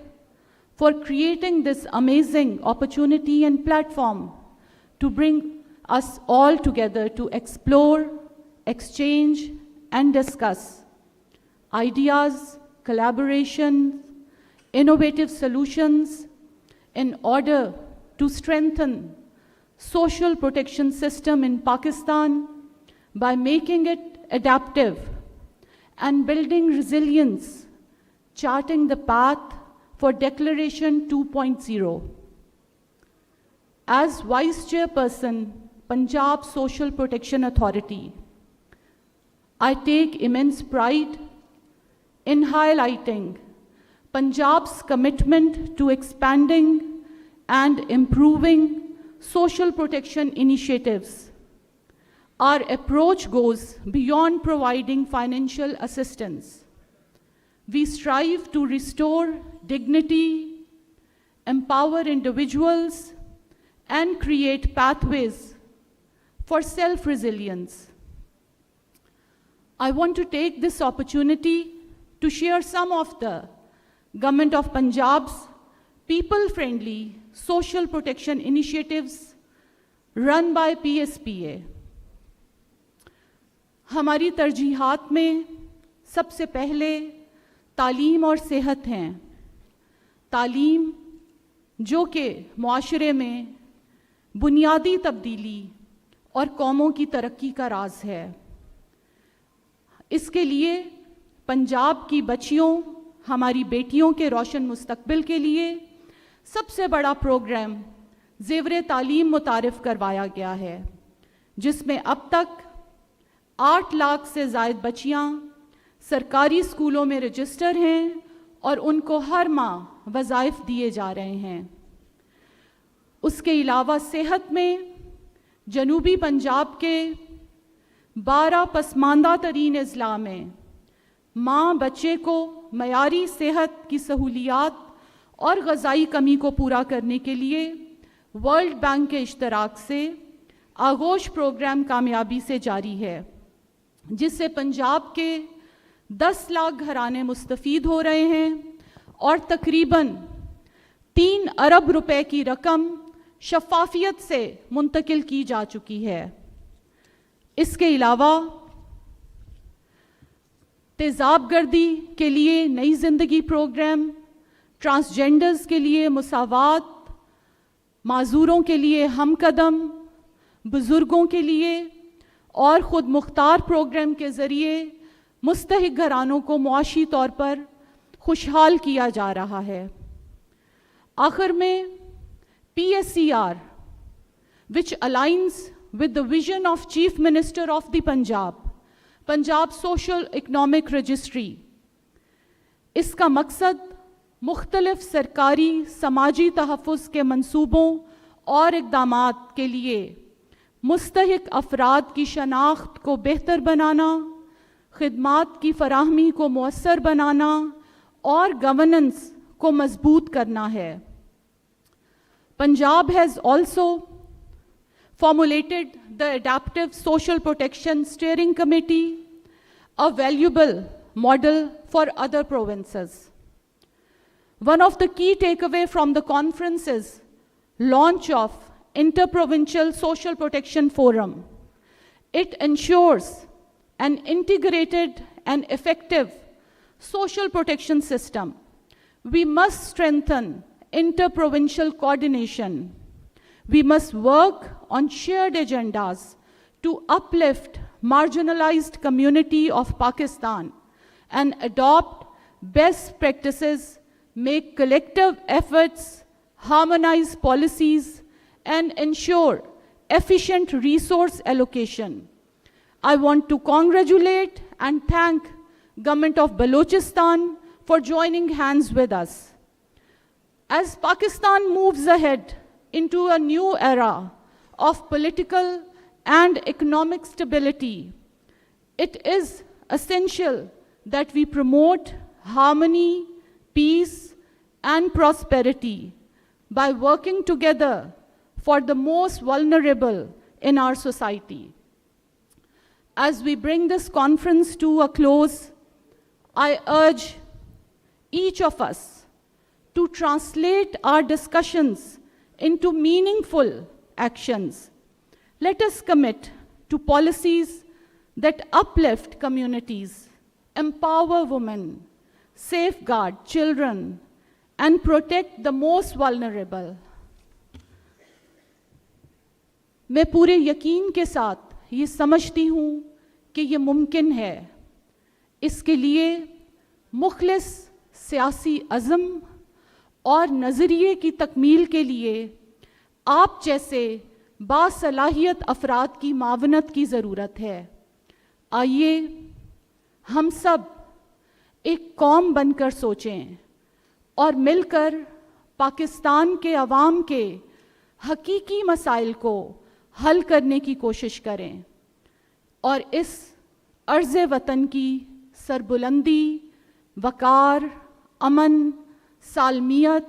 for creating this amazing opportunity and platform to bring us all together to explore, exchange, and discuss ideas, collaboration, innovative solutions in order to strengthen social protection system in Pakistan by making it adaptive and building resilience, charting the path for Declaration 2.0. As Vice Chairperson, Punjab Social Protection Authority, I take immense pride in highlighting Punjab's commitment to expanding and improving social protection initiatives. Our approach goes beyond providing financial assistance. We strive to restore dignity, empower individuals, and create pathways for self-resilience. I want to take this opportunity to share some of the Government of Punjab's people-friendly social protection initiatives run by PSPA. हमारी तरजीहात में सबसे पहले तालीम और सेहत हैं। तालीम जो कि मुआशरे में बुनियादी तब्दीली और कौमों की तरक्की का राज है। इसके लिए पंजाब की बच्चियों, हमारी बेटियों के रोशन मुस्तकबिल के लिए सबसे बड़ा प्रोग्राम ज़ेवर तालीम मुतारिफ करवाया गया है, जिसमें अब तक 8 लाख से ज़ायद बच्चियाँ सरकारी स्कूलों में रजिस्टर हैं और उनको हर माह वज़ाइफ दिए जा रहे हैं। उसके अलावा सेहत में जनूबी पंजाब के 12 पसमानदा तरीन अज़ला में माँ बच्चे को मयारी सेहत की सहूलियात और ग़ज़ाई कमी को पूरा करने के लिए वर्ल्ड बैंक के इश्तराक से आगोश प्रोग्राम कामयाबी से जारी है, जिससे पंजाब के 10 लाख घराने मुस्तफ़ीद हो रहे हैं और तकरीबन 3 अरब रुपए की रकम शफाफियत से मुंतकिल की जा चुकी है। इसके अलावा तेज़ाबगर्दी के लिए नई ज़िंदगी प्रोग्राम, ट्रांसजेंडर्स के लिए मुसावात, माजूरों के लिए हम कदम, बुज़ुर्गों के लिए और ख़ुद मुख्तार प्रोग्राम के ज़रिए मुस्तहिक घरानों को मुआशी तौर पर खुशहाल किया जा रहा है। आखिर में PSCR, which aligns with the vision of Chief Minister of the Punjab Social Economic Registry, इसका मकसद मुख्तलिफ सरकारी समाजी तहफ़्फ़ुज़ के मंसूबों और इक़दामात के लिए मुस्तहिक अफराद की शनाख्त को बेहतर बनाना, खिदमात की फ़राहमी को मुअस्सर बनाना और गवर्नेंस को मजबूत करना है। Punjab has also formulated the Adaptive Social Protection Steering Committee, a valuable model for other provinces. One of the key takeaways from the conference is launch of Interprovincial Social Protection Forum. It ensures an integrated and effective social protection system. We must strengthen interprovincial coordination. We must work on shared agendas to uplift marginalized community of Pakistan and adopt best practices, make collective efforts, harmonize policies, and ensure efficient resource allocation. I want to congratulate and thank Government of Balochistan for joining hands with us. As Pakistan moves ahead into a new era of political and economic stability, it is essential that we promote harmony, peace, and prosperity by working together for the most vulnerable in our society. As we bring this conference to a close, I urge each of us to translate our discussions into meaningful actions. Let us commit to policies that uplift communities, empower women, safeguard children, and protect the most vulnerable. मैं पूरे यकीन के साथ ये समझती हूँ कि ये मुमकिन है। इसके लिए मुखलिस सियासी अज़म और नज़रिए की तकमील के लिए आप जैसे बासलाहियत अफराद की मावनत की ज़रूरत है। आइए हम सब एक कौम बनकर सोचें और मिलकर पाकिस्तान के अवाम के हकीकी मसाइल को हल करने की कोशिश करें और इस अर्ज़ वतन की सरबुलंदी, वकार, अमन, सालमियत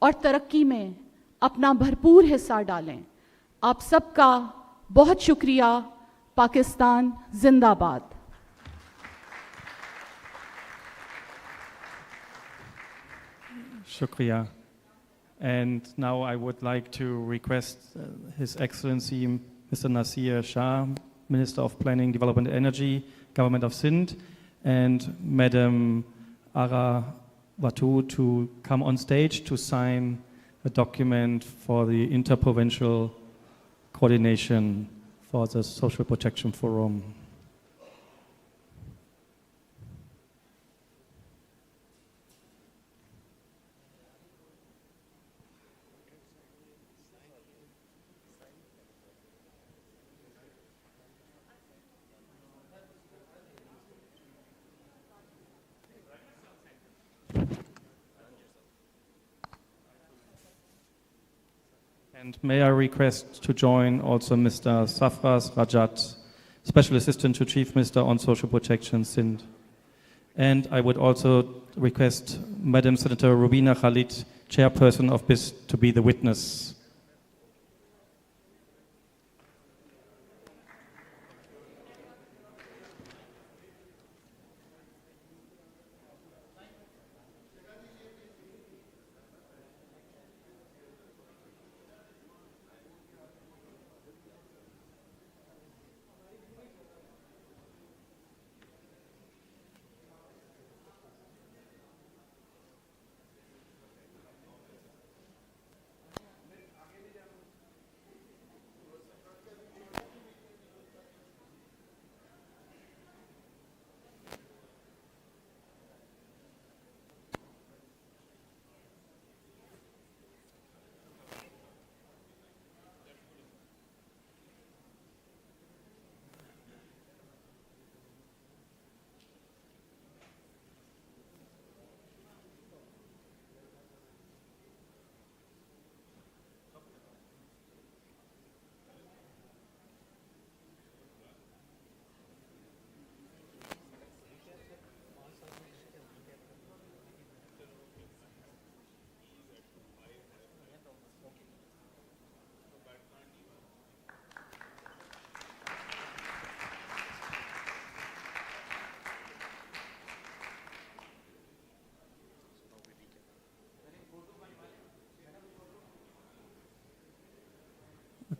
और तरक्की में अपना भरपूर हिस्सा डालें। आप सबका बहुत शुक्रिया। पाकिस्तान जिंदाबाद। Shukriya. And now I would like to request His Excellency Mr. Nasir Shah, Minister of Planning, Development and Energy, Government of Sindh, and Madam Ara Watu to come on stage to sign a document for the interprovincial coordination for the Social Protection Forum. And may I request to join also Mr. Safras Rajat, Special Assistant to Chief Minister on Social Protection, Sindh. And I would also request Madam Senator Rubina Khalid, Chairperson of BIS, to be the witness.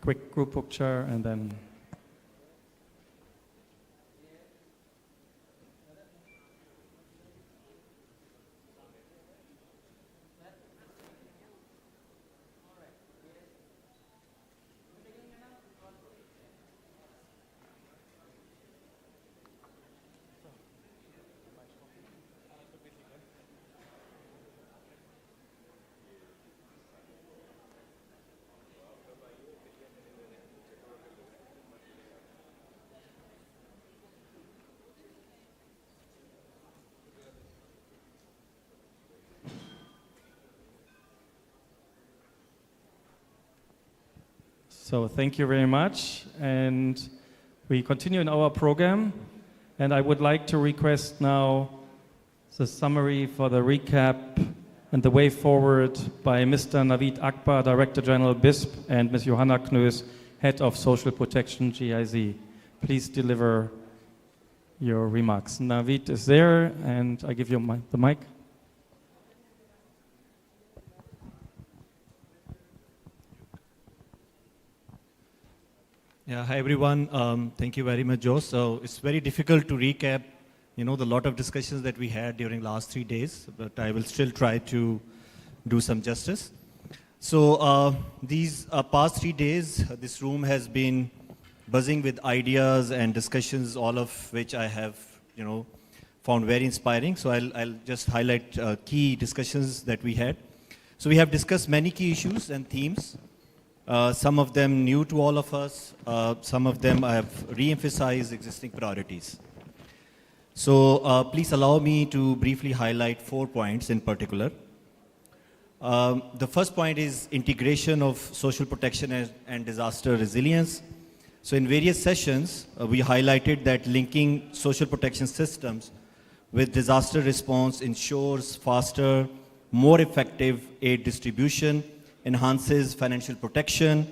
quick group picture and then. So thank you very much, and we continue in our program, and I would like to request now the summary for the recap and the way forward by Mr. Naveed Akbar, Director General BISP, and Ms. Johanna Knös, Head of Social Protection GIZ. Please deliver your remarks. Naveed is there, and I give you the mic. Yeah, hi everyone. Thank you very much, Joe. So it's very difficult to recap, the lot of discussions that we had during last 3 days, but I will still try to do some justice. So these past 3 days, this room has been buzzing with ideas and discussions, all of which I have, found very inspiring. So I'll just highlight key discussions that we had. So we have discussed many key issues and themes. Some of them new to all of us, some of them I have re-emphasized existing priorities. So please allow me to briefly highlight 4 points in particular. The first point is integration of social protection and disaster resilience. So in various sessions, we highlighted that linking social protection systems with disaster response ensures faster, more effective aid distribution, enhances financial protection,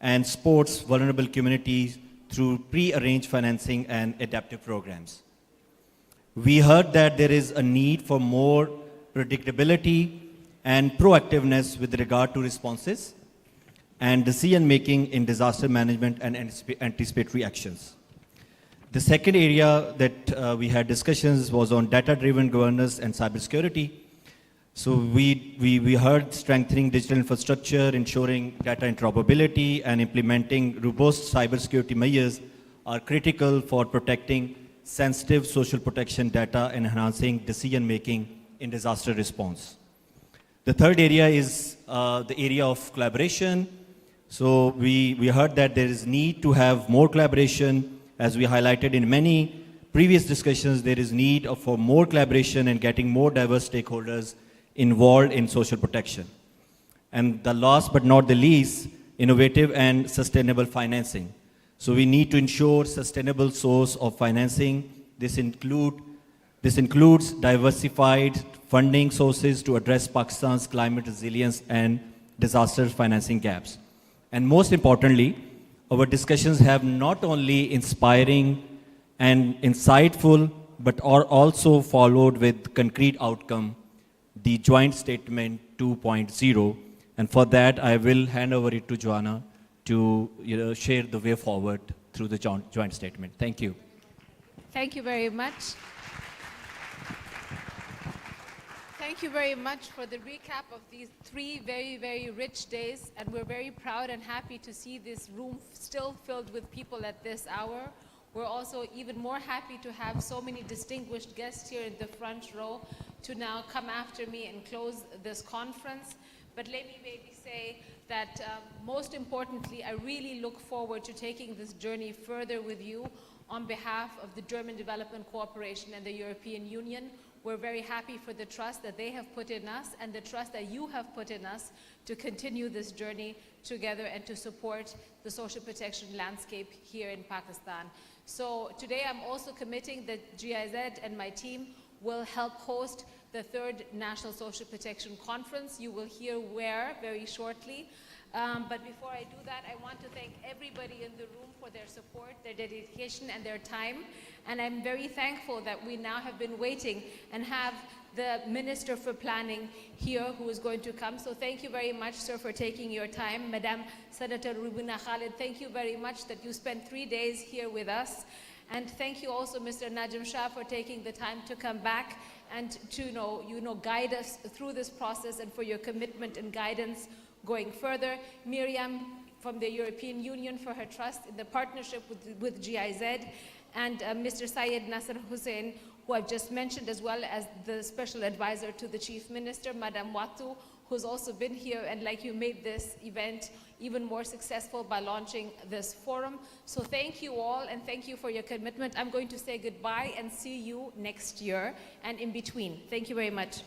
and supports vulnerable communities through pre-arranged financing and adaptive programs. We heard that there is a need for more predictability and proactiveness with regard to responses and decision-making in disaster management and anticipatory actions. The second area that we had discussions was on data-driven governance and cybersecurity. So we heard strengthening digital infrastructure, ensuring data interoperability, and implementing robust cybersecurity measures are critical for protecting sensitive social protection data and enhancing decision-making in disaster response. The third area is the area of collaboration. So we heard that there is need to have more collaboration. As we highlighted in many previous discussions, there is need for more collaboration and getting more diverse stakeholders involved in social protection. And the last but not the least, innovative and sustainable financing. So we need to ensure sustainable source of financing. This includes diversified funding sources to address Pakistan's climate resilience and disaster financing gaps. And most importantly, our discussions have not only inspiring and insightful, but are also followed with concrete outcome, the Joint Statement 2.0. And for that, I will hand over it to Joanna to share the way forward through the joint statement. Thank you. Thank you very much. Thank you very much for the recap of these 3 very, very rich days. And we're very proud and happy to see this room still filled with people at this hour. We're also even more happy to have so many distinguished guests here in the front row to now come after me and close this conference. But let me maybe say that most importantly, I really look forward to taking this journey further with you on behalf of the German Development Cooperation and the European Union. We're very happy for the trust that they have put in us and the trust that you have put in us to continue this journey together and to support the social protection landscape here in Pakistan. So today I'm also committing that GIZ and my team will help host the 3rd National Social Protection Conference. You will hear where very shortly. But before I do that, I want to thank everybody in the room for their support, their dedication, and their time. And I'm very thankful that we now have been waiting and have the Minister for Planning here who is going to come. So thank you very much, sir, for taking your time. Madam Senator Rubina Khalid, thank you very much that you spent 3 days here with us. And thank you also, Mr. Najim Shah, for taking the time to come back and to guide us through this process and for your commitment and guidance going further. Miriam from the European Union for her trust in the partnership with GIZ, and Mr. Syed Nasser Hussain, who I've just mentioned, as well as the special advisor to the Chief Minister, Madam Watu, who's also been here and like you made this event even more successful by launching this forum. So thank you all and thank you for your commitment. I'm going to say goodbye and see you next year and in between. Thank you very much.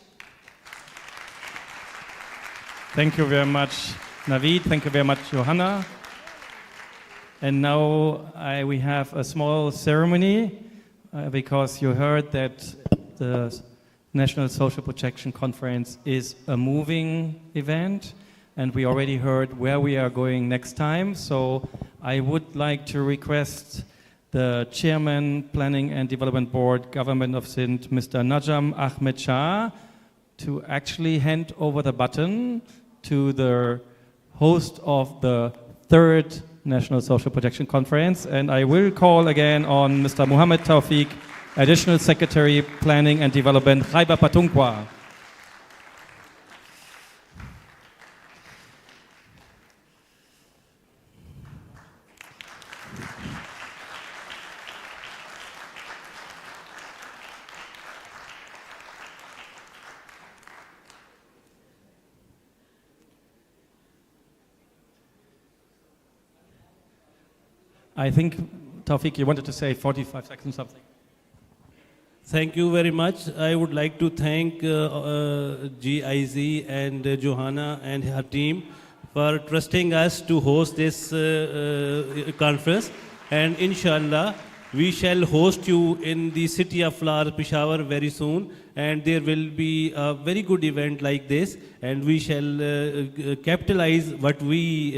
Thank you very much, Naveed. Thank you very much, Johanna. And now we have a small ceremony because you heard that the National Social Protection Conference is a moving event, and we already heard where we are going next time. So I would like to request the Chairman, Planning and Development Board, Government of Sindh, Mr. Najam Ahmed Shah, to actually hand over the baton to the host of the third National Social Protection Conference. And I will call again on Mr. Muhammad Tawfiq, Additional Secretary, Planning and Development, Khyber Pakhtunkhwa. I think, Tawfiq, you wanted to say 45 seconds something. Thank you very much. I would like to thank GIZ and Johanna and her team for trusting us to host this conference. And inshallah, we shall host you in the city of Flowers, Peshawar very soon. And there will be a very good event like this. And we shall capitalize what we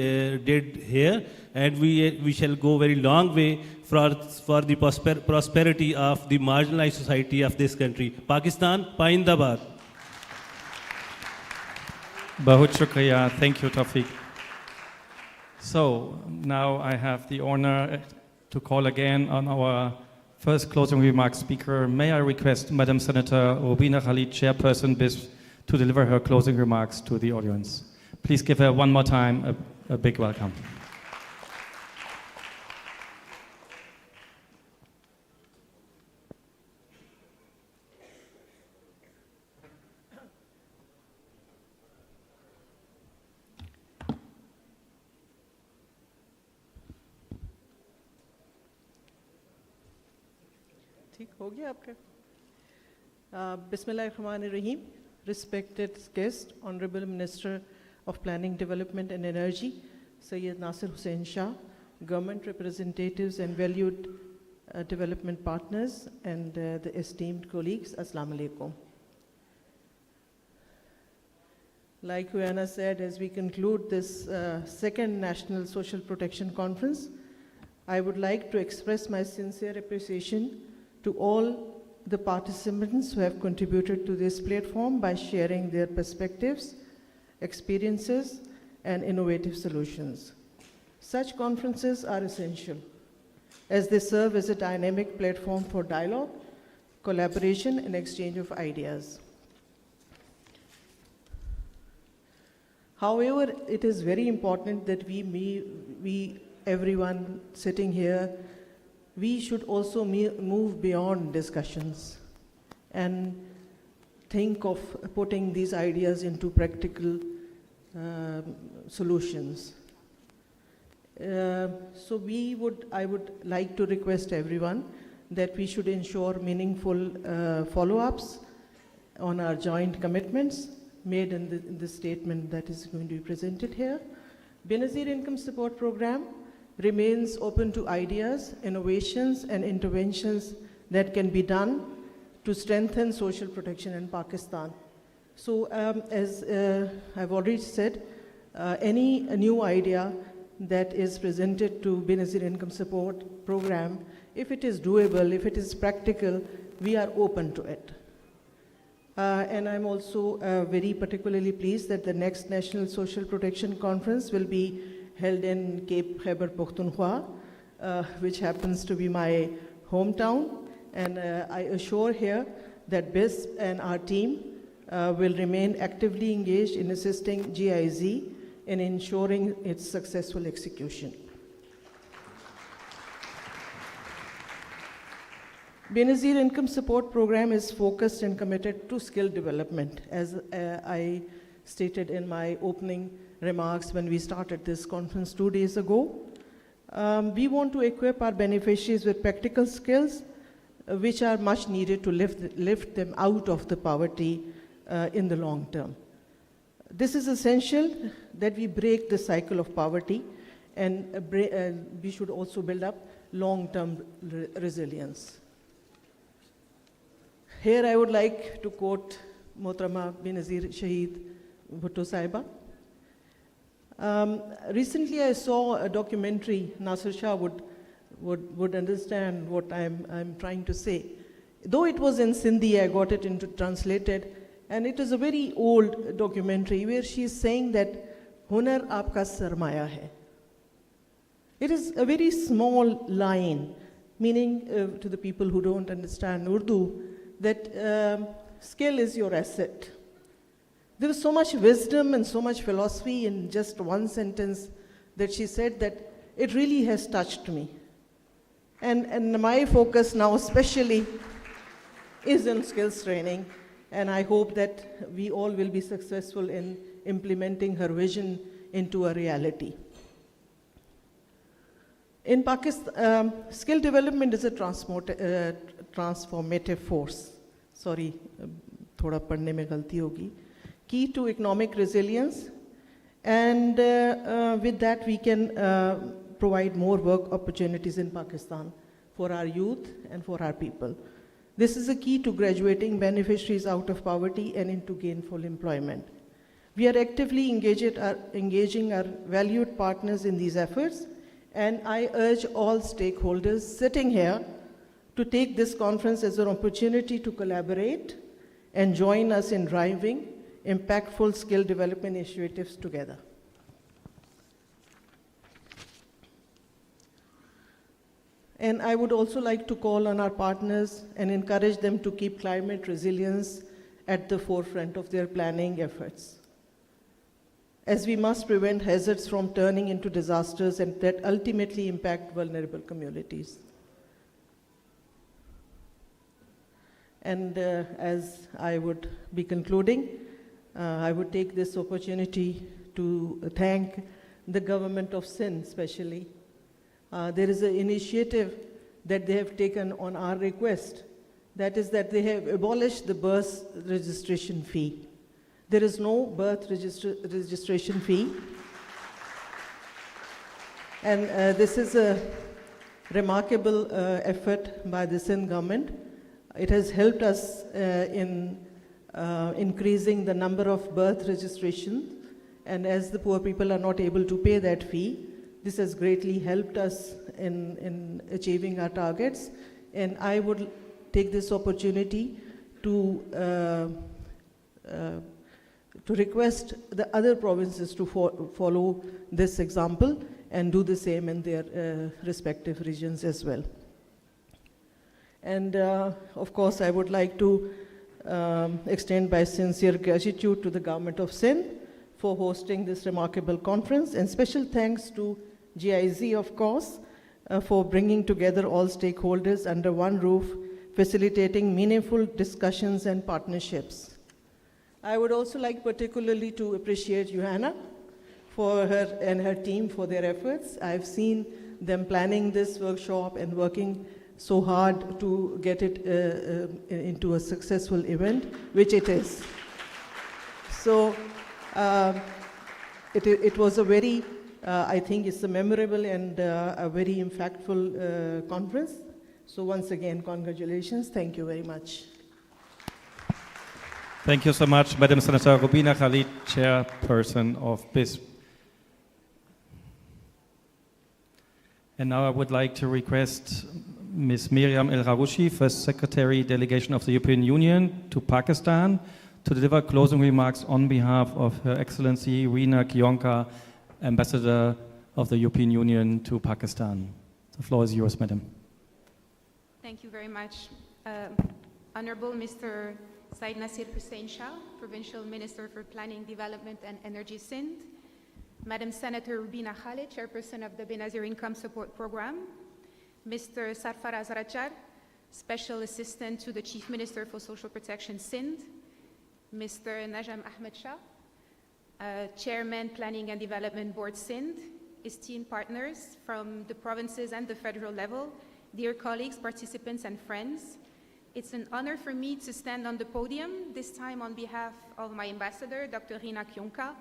did here. And we shall go very long way for the prosperity of the marginalized society of this country. Pakistan, Paindabad. Bahut shukriya. Thank you, Tawfiq. So now I have the honor to call again on our first closing remarks speaker. May I request Madam Senator Rubina Khalid, Chairperson BISP, to deliver her closing remarks to the audience. Please give her one more time a big welcome. ठीक हो गया आपका Bismillahirrahmanirrahim. Respected guest, Honorable Minister of Planning, Development and Energy, Syed Nasser Hussain Shah, government representatives and valued development partners, and the esteemed colleagues, Assalamu alaikum. Like Joanna said, as we conclude this second National Social Protection Conference, I would like to express my sincere appreciation to all the participants who have contributed to this platform by sharing their perspectives, experiences, and innovative solutions. Such conferences are essential as they serve as a dynamic platform for dialogue, collaboration, and exchange of ideas. However, it is very important that we everyone sitting here, we should also move beyond discussions and think of putting these ideas into practical solutions. So I would like to request everyone that we should ensure meaningful follow-ups on our joint commitments made in the statement that is going to be presented here. Benazir Income Support Program remains open to ideas, innovations, and interventions that can be done to strengthen social protection in Pakistan. So as I've already said, any new idea that is presented to Benazir Income Support Program, if it is doable, if it is practical, we are open to it. And I'm also very particularly pleased that the next National Social Protection Conference will be held in Cape Khyber Pakhtunkhwa, which happens to be my hometown. And I assure here that BIS and our team will remain actively engaged in assisting GIZ in ensuring its successful execution. Benazir Income Support Program is focused and committed to skill development. As I stated in my opening remarks when we started this conference 2 days ago, we want to equip our beneficiaries with practical skills which are much needed to lift them out of the poverty in the long term. This is essential that we break the cycle of poverty, and we should also build up long-term resilience. Here I would like to quote Mohtarama Benazir Shaheed Bhutto Sahiba. Recently I saw a documentary. Nasir Shah would understand what I'm trying to say. Though it was in Sindhi, I got it into translated, and it is a very old documentary where she is saying that Hunar aapka sarmaya hai. It is a very small line, meaning to the people who don't understand Urdu, that skill is your asset. There was so much wisdom and so much philosophy in just one sentence that she said that it really has touched me. And my focus now especially is on skills training, and I hope that we all will be successful in implementing her vision into a reality. In Pakistan, skill development is a transformative force. Sorry, thoda padhne mein galti hogi. Key to economic resilience, and with that we can provide more work opportunities in Pakistan for our youth and for our people. This is a key to graduating beneficiaries out of poverty and into gainful employment. We are actively engaging our valued partners in these efforts, and I urge all stakeholders sitting here to take this conference as an opportunity to collaborate and join us in driving impactful skill development initiatives together. And I would also like to call on our partners and encourage them to keep climate resilience at the forefront of their planning efforts, as we must prevent hazards from turning into disasters and that ultimately impact vulnerable communities. And as I would be concluding, I would take this opportunity to thank the government of Sindh especially. There is an initiative that they have taken on our request, that is that they have abolished the birth registration fee. There is no birth registration fee. And this is a remarkable effort by the Sindh government. It has helped us in increasing the number of birth registrations, and as the poor people are not able to pay that fee, this has greatly helped us in achieving our targets. And I would take this opportunity to request the other provinces to follow this example and do the same in their respective regions as well. And of course, I would like to extend my sincere gratitude to the government of Sindh for hosting this remarkable conference, and special thanks to GIZ, of course, for bringing together all stakeholders under one roof, facilitating meaningful discussions and partnerships. I would also like particularly to appreciate Johanna for her and her team for their efforts. I've seen them planning this workshop and working so hard to get it into a successful event, which it is. So it was a very, I think it's a memorable and a very impactful conference. So once again, congratulations. Thank you very much. Thank you so much, Madam Senator Rubina Khalid, Chairperson of BIS. And now I would like to request Ms. Miriam El Rarouchi, First Secretary Delegation of the European Union to Pakistan, to deliver closing remarks on behalf of Her Excellency Rina Kionka, Ambassador of the European Union to Pakistan. The floor is yours, Madam. Thank you very much. Honorable Mr. Said Nasir Hussain Shah, Provincial Minister for Planning, Development and Energy Sindh, Madam Senator Rubina Khalid, Chairperson of the Benazir Income Support Program, Mr. Sarfaraz Rajad, Special Assistant to the Chief Minister for Social Protection Sindh, Mr. Najam Ahmed Shah, Chairman Planning and Development Board Sindh, esteemed partners from the provinces and the federal level, dear colleagues, participants and friends. It's an honor for me to stand on the podium, this time on behalf of my ambassador, Dr. Rina Kionka,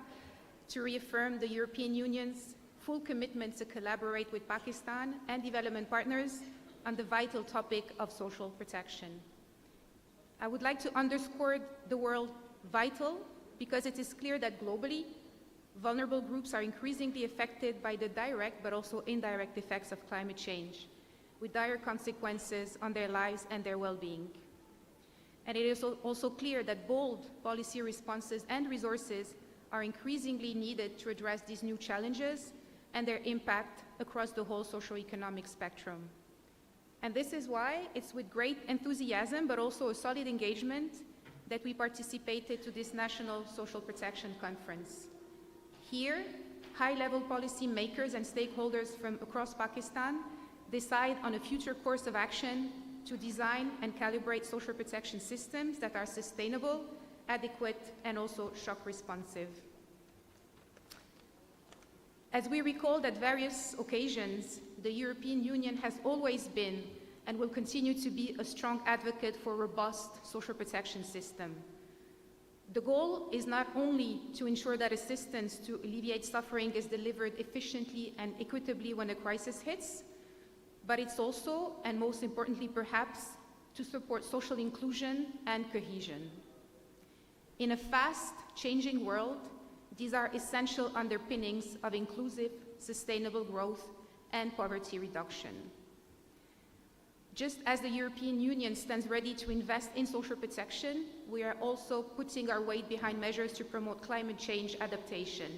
to reaffirm the European Union's full commitment to collaborate with Pakistan and development partners on the vital topic of social protection. I would like to underscore the word vital because it is clear that globally, vulnerable groups are increasingly affected by the direct but also indirect effects of climate change, with dire consequences on their lives and their well-being. And it is also clear that bold policy responses and resources are increasingly needed to address these new challenges and their impact across the whole socio-economic spectrum. And this is why it's with great enthusiasm, but also a solid engagement, that we participated to this National Social Protection Conference. Here, high-level policy makers and stakeholders from across Pakistan decide on a future course of action to design and calibrate social protection systems that are sustainable, adequate, and also shock responsive. As we recalled at various occasions, the European Union has always been and will continue to be a strong advocate for a robust social protection system. The goal is not only to ensure that assistance to alleviate suffering is delivered efficiently and equitably when a crisis hits, but it's also, and most importantly perhaps, to support social inclusion and cohesion. In a fast-changing world, these are essential underpinnings of inclusive, sustainable growth and poverty reduction. Just as the European Union stands ready to invest in social protection, we are also putting our weight behind measures to promote climate change adaptation.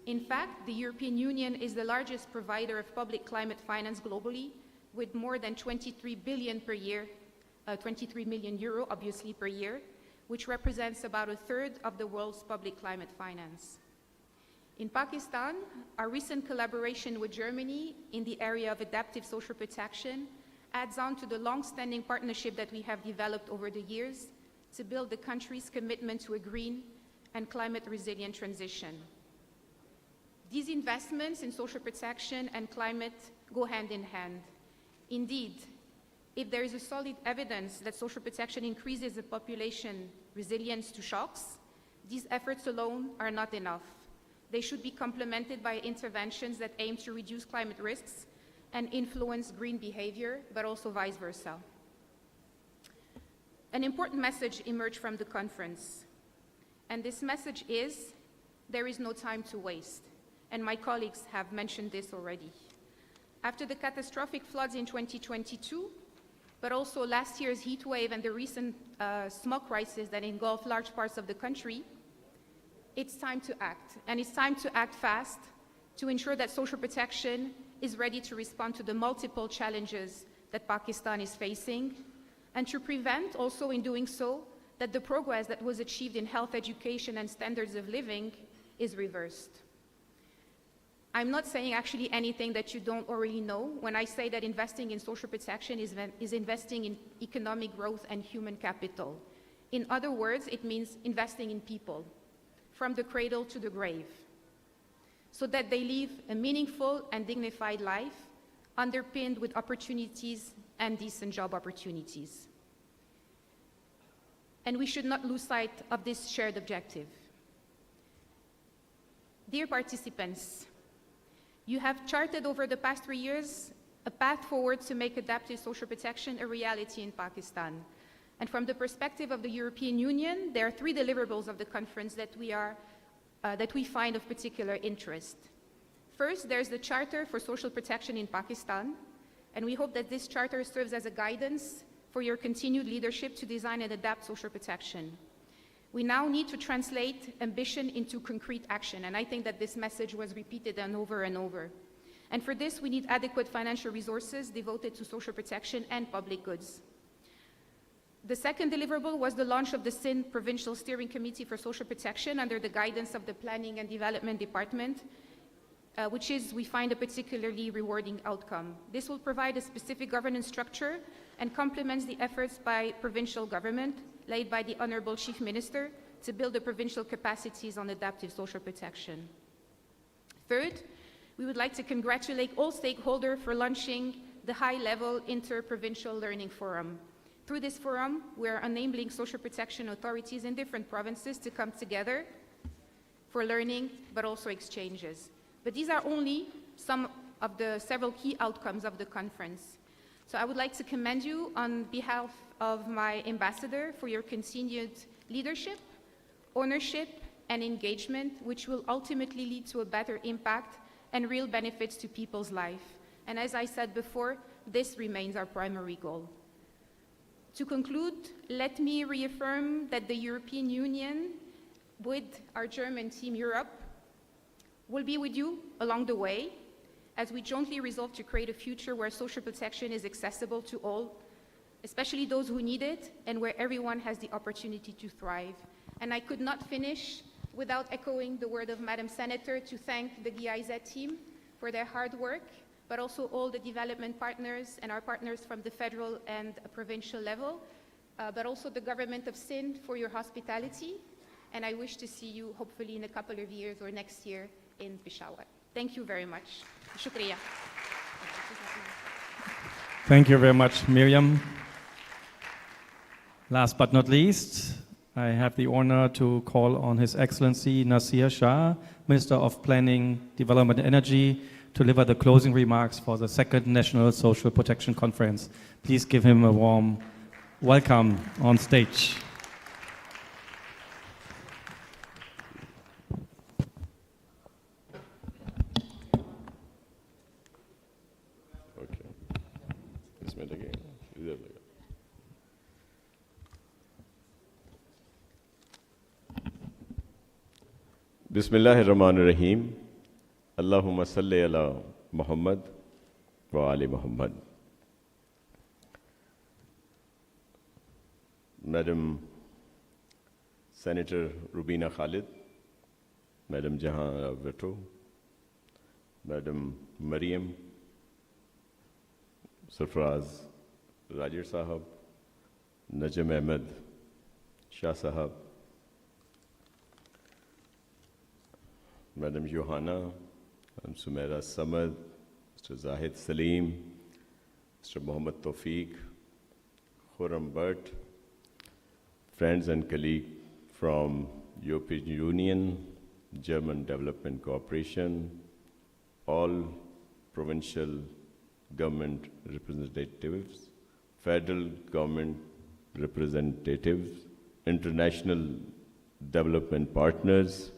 In fact, the European Union is the largest provider of public climate finance globally, with more than 23 billion per year, 23 million euro, obviously, per year, which represents about a third of the world's public climate finance. In Pakistan, our recent collaboration with Germany in the area of adaptive social protection adds on to the long-standing partnership that we have developed over the years to build the country's commitment to a green and climate-resilient transition. These investments in social protection and climate go hand in hand. Indeed, if there is a solid evidence that social protection increases the population resilience to shocks, these efforts alone are not enough. They should be complemented by interventions that aim to reduce climate risks and influence green behavior, but also vice versa. An important message emerged from the conference, and this message is, there is no time to waste, and my colleagues have mentioned this already. After the catastrophic floods in 2022, but also last year's heat wave and the recent smog crisis that engulfed large parts of the country, it's time to act, and it's time to act fast to ensure that social protection is ready to respond to the multiple challenges that Pakistan is facing, and to prevent also in doing so that the progress that was achieved in health education and standards of living is reversed. I'm not saying actually anything that you don't already know when I say that investing in social protection is investing in economic growth and human capital. In other words, it means investing in people, from the cradle to the grave, so that they live a meaningful and dignified life, underpinned with opportunities and decent job opportunities. And we should not lose sight of this shared objective. Dear participants, you have charted over the past 3 years a path forward to make adaptive social protection a reality in Pakistan. And from the perspective of the European Union, there are 3 deliverables of the conference that we find of particular interest. First, there's the Charter for Social Protection in Pakistan. And we hope that this charter serves as a guidance for your continued leadership to design and adapt social protection. We now need to translate ambition into concrete action, and I think that this message was repeated and over. And for this, we need adequate financial resources devoted to social protection and public goods. The second deliverable was the launch of the SIN Provincial Steering Committee for Social Protection under the guidance of the Planning and Development Department, which is, we find, a particularly rewarding outcome. This will provide a specific governance structure and complements the efforts by provincial government, led by the Honorable Chief Minister, to build the provincial capacities on adaptive social protection. Third, we would like to congratulate all stakeholders for launching the high-level Inter-Provincial Learning Forum. Through this forum, we are enabling social protection authorities in different provinces to come together for learning, but also exchanges. But these are only some of the several key outcomes of the conference. So I would like to commend you on behalf of my ambassador for your continued leadership, ownership, and engagement, which will ultimately lead to a better impact and real benefits to people's life. And as I said before, this remains our primary goal. To conclude, let me reaffirm that the European Union, with our German Team Europe, will be with you along the way as we jointly resolve to create a future where social protection is accessible to all, especially those who need it, and where everyone has the opportunity to thrive. And I could not finish without echoing the word of Madam Senator to thank the GIZ team for their hard work, but also all the development partners and our partners from the federal and provincial level, but also the government of Sindh for your hospitality. And I wish to see you hopefully in a couple of years or next year in Peshawar. Thank you very much. Shukriya. Thank you very much, Miriam. Last but not least, I have the honor to call on His Excellency Nasir Shah, Minister of Planning, Development and Energy, to deliver the closing remarks for the second National Social Protection Conference. Please give him a warm welcome on stage. Okay. This minute again. Bismillahirrahmanirrahim. Allahumma salli ala Muhammad wa ali Muhammad. Madam Senator Rubina Khalid, Madam Jahan Veto, Madam Mariam, Sarfraz Rajir Sahab, Najam Ahmed Shah Sahab, Madam Johanna, Madam Sumaira Samad, Mr. Zahid Salim, Mr. Mohammed Tawfiq, Khurram Bhatt, friends and colleagues from European Union, German Development Cooperation, all provincial government representatives, federal government representatives, international development partners,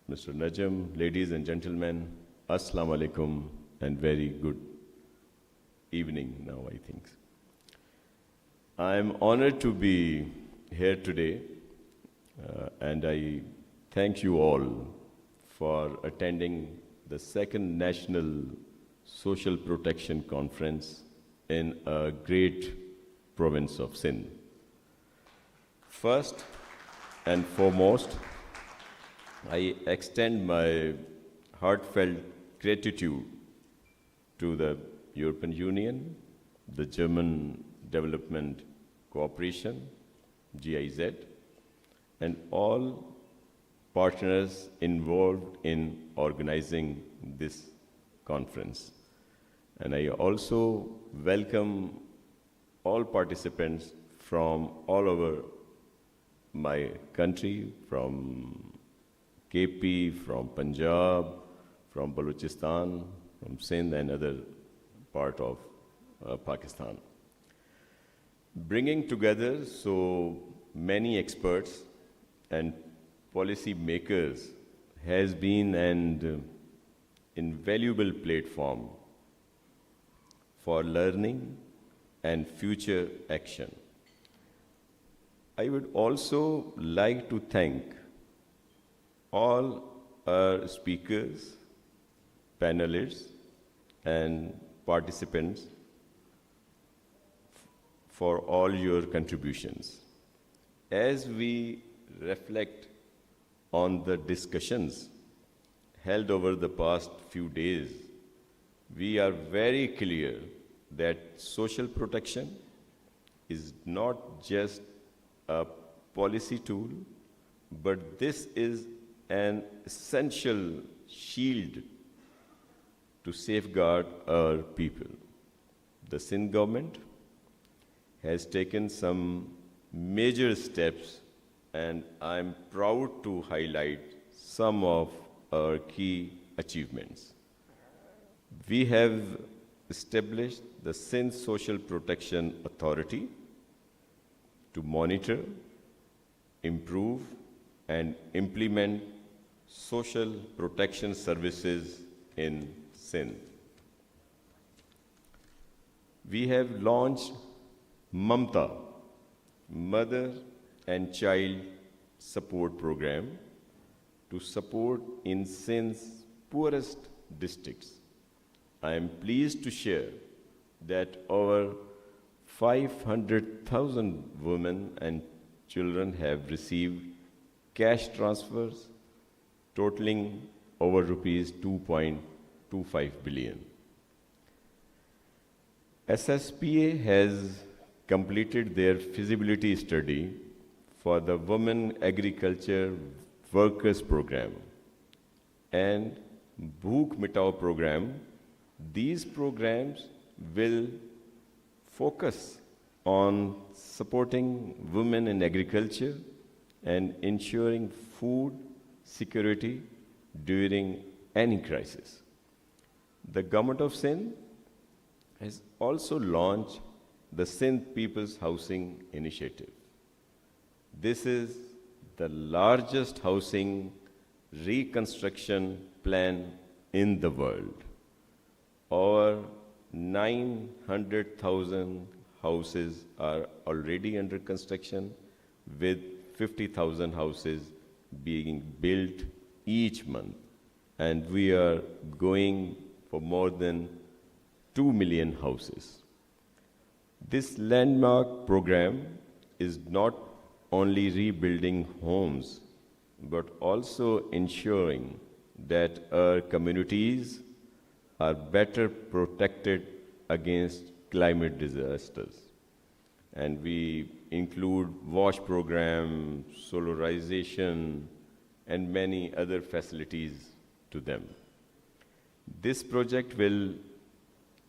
Mr. Najam, ladies and gentlemen, Assalamu alaikum and very good evening now, I think. I am honored to be here today and I thank you all for attending the second National Social Protection Conference in a great province of Sindh. First and foremost, I extend my heartfelt gratitude to the European Union, the German Development Cooperation, GIZ, and all partners involved in organizing this conference. And I also welcome all participants from all over my country, from KP, from Punjab, from Balochistan, from Sindh and other part of Pakistan. Bringing together so many experts and policy makers has been and invaluable platform for learning and future action. I would also like to thank all our speakers, panelists, and participants for all your contributions. As we reflect on the discussions held over the past few days, we are very clear that social protection is not just a policy tool, but this is an essential shield to safeguard our people. The Sindh government has taken some major steps, and I'm proud to highlight some of our key achievements. We have established the Sindh Social Protection Authority to monitor, improve, and implement social protection services in Sindh. We have launched Mamta, Mother and Child Support Program, to support in Sindh's poorest districts. I am pleased to share that over 500,000 women and children have received cash transfers totaling over rupees 2.25 billion. SSPA has completed their feasibility study for the Women Agriculture Workers Program and Bhook Mitao program. These programs will focus on supporting women in agriculture and ensuring food security during any crisis. The Government of Sindh has also launched the Sindh People's Housing Initiative. This is the largest housing reconstruction plan in the world. Over 900,000 houses are already under construction, with 50,000 houses being built each month. And we are going for more than 2 million houses. This landmark program is not only rebuilding homes, but also ensuring that our communities are better protected against climate disasters. And we include WASH program, solarization, and many other facilities to them. This project will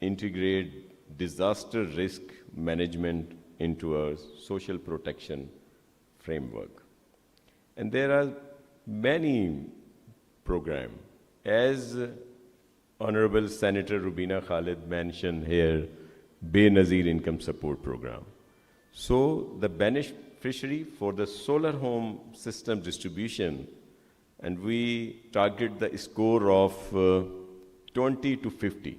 integrate disaster risk management into our social protection framework. And there are many programs. As Honorable Senator Rubina Khalid mentioned here, Benazir Income Support Program. So the beneficiary for the solar home system distribution, and we target the score of 20 to 50,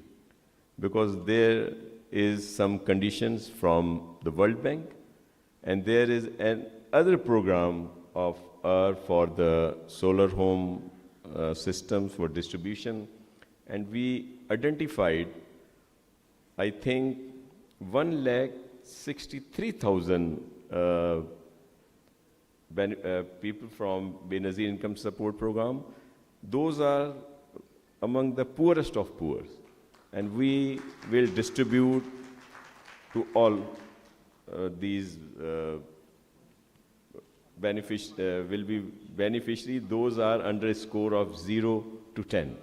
because there is some conditions from the World Bank, and there is another program of for the solar home systems for distribution, and we identified, I think, 163,000 people from Benazir Income Support Program. Those are among the poorest of poor, and we will distribute to all these will be beneficiary. Those are under a score of 0 to 10,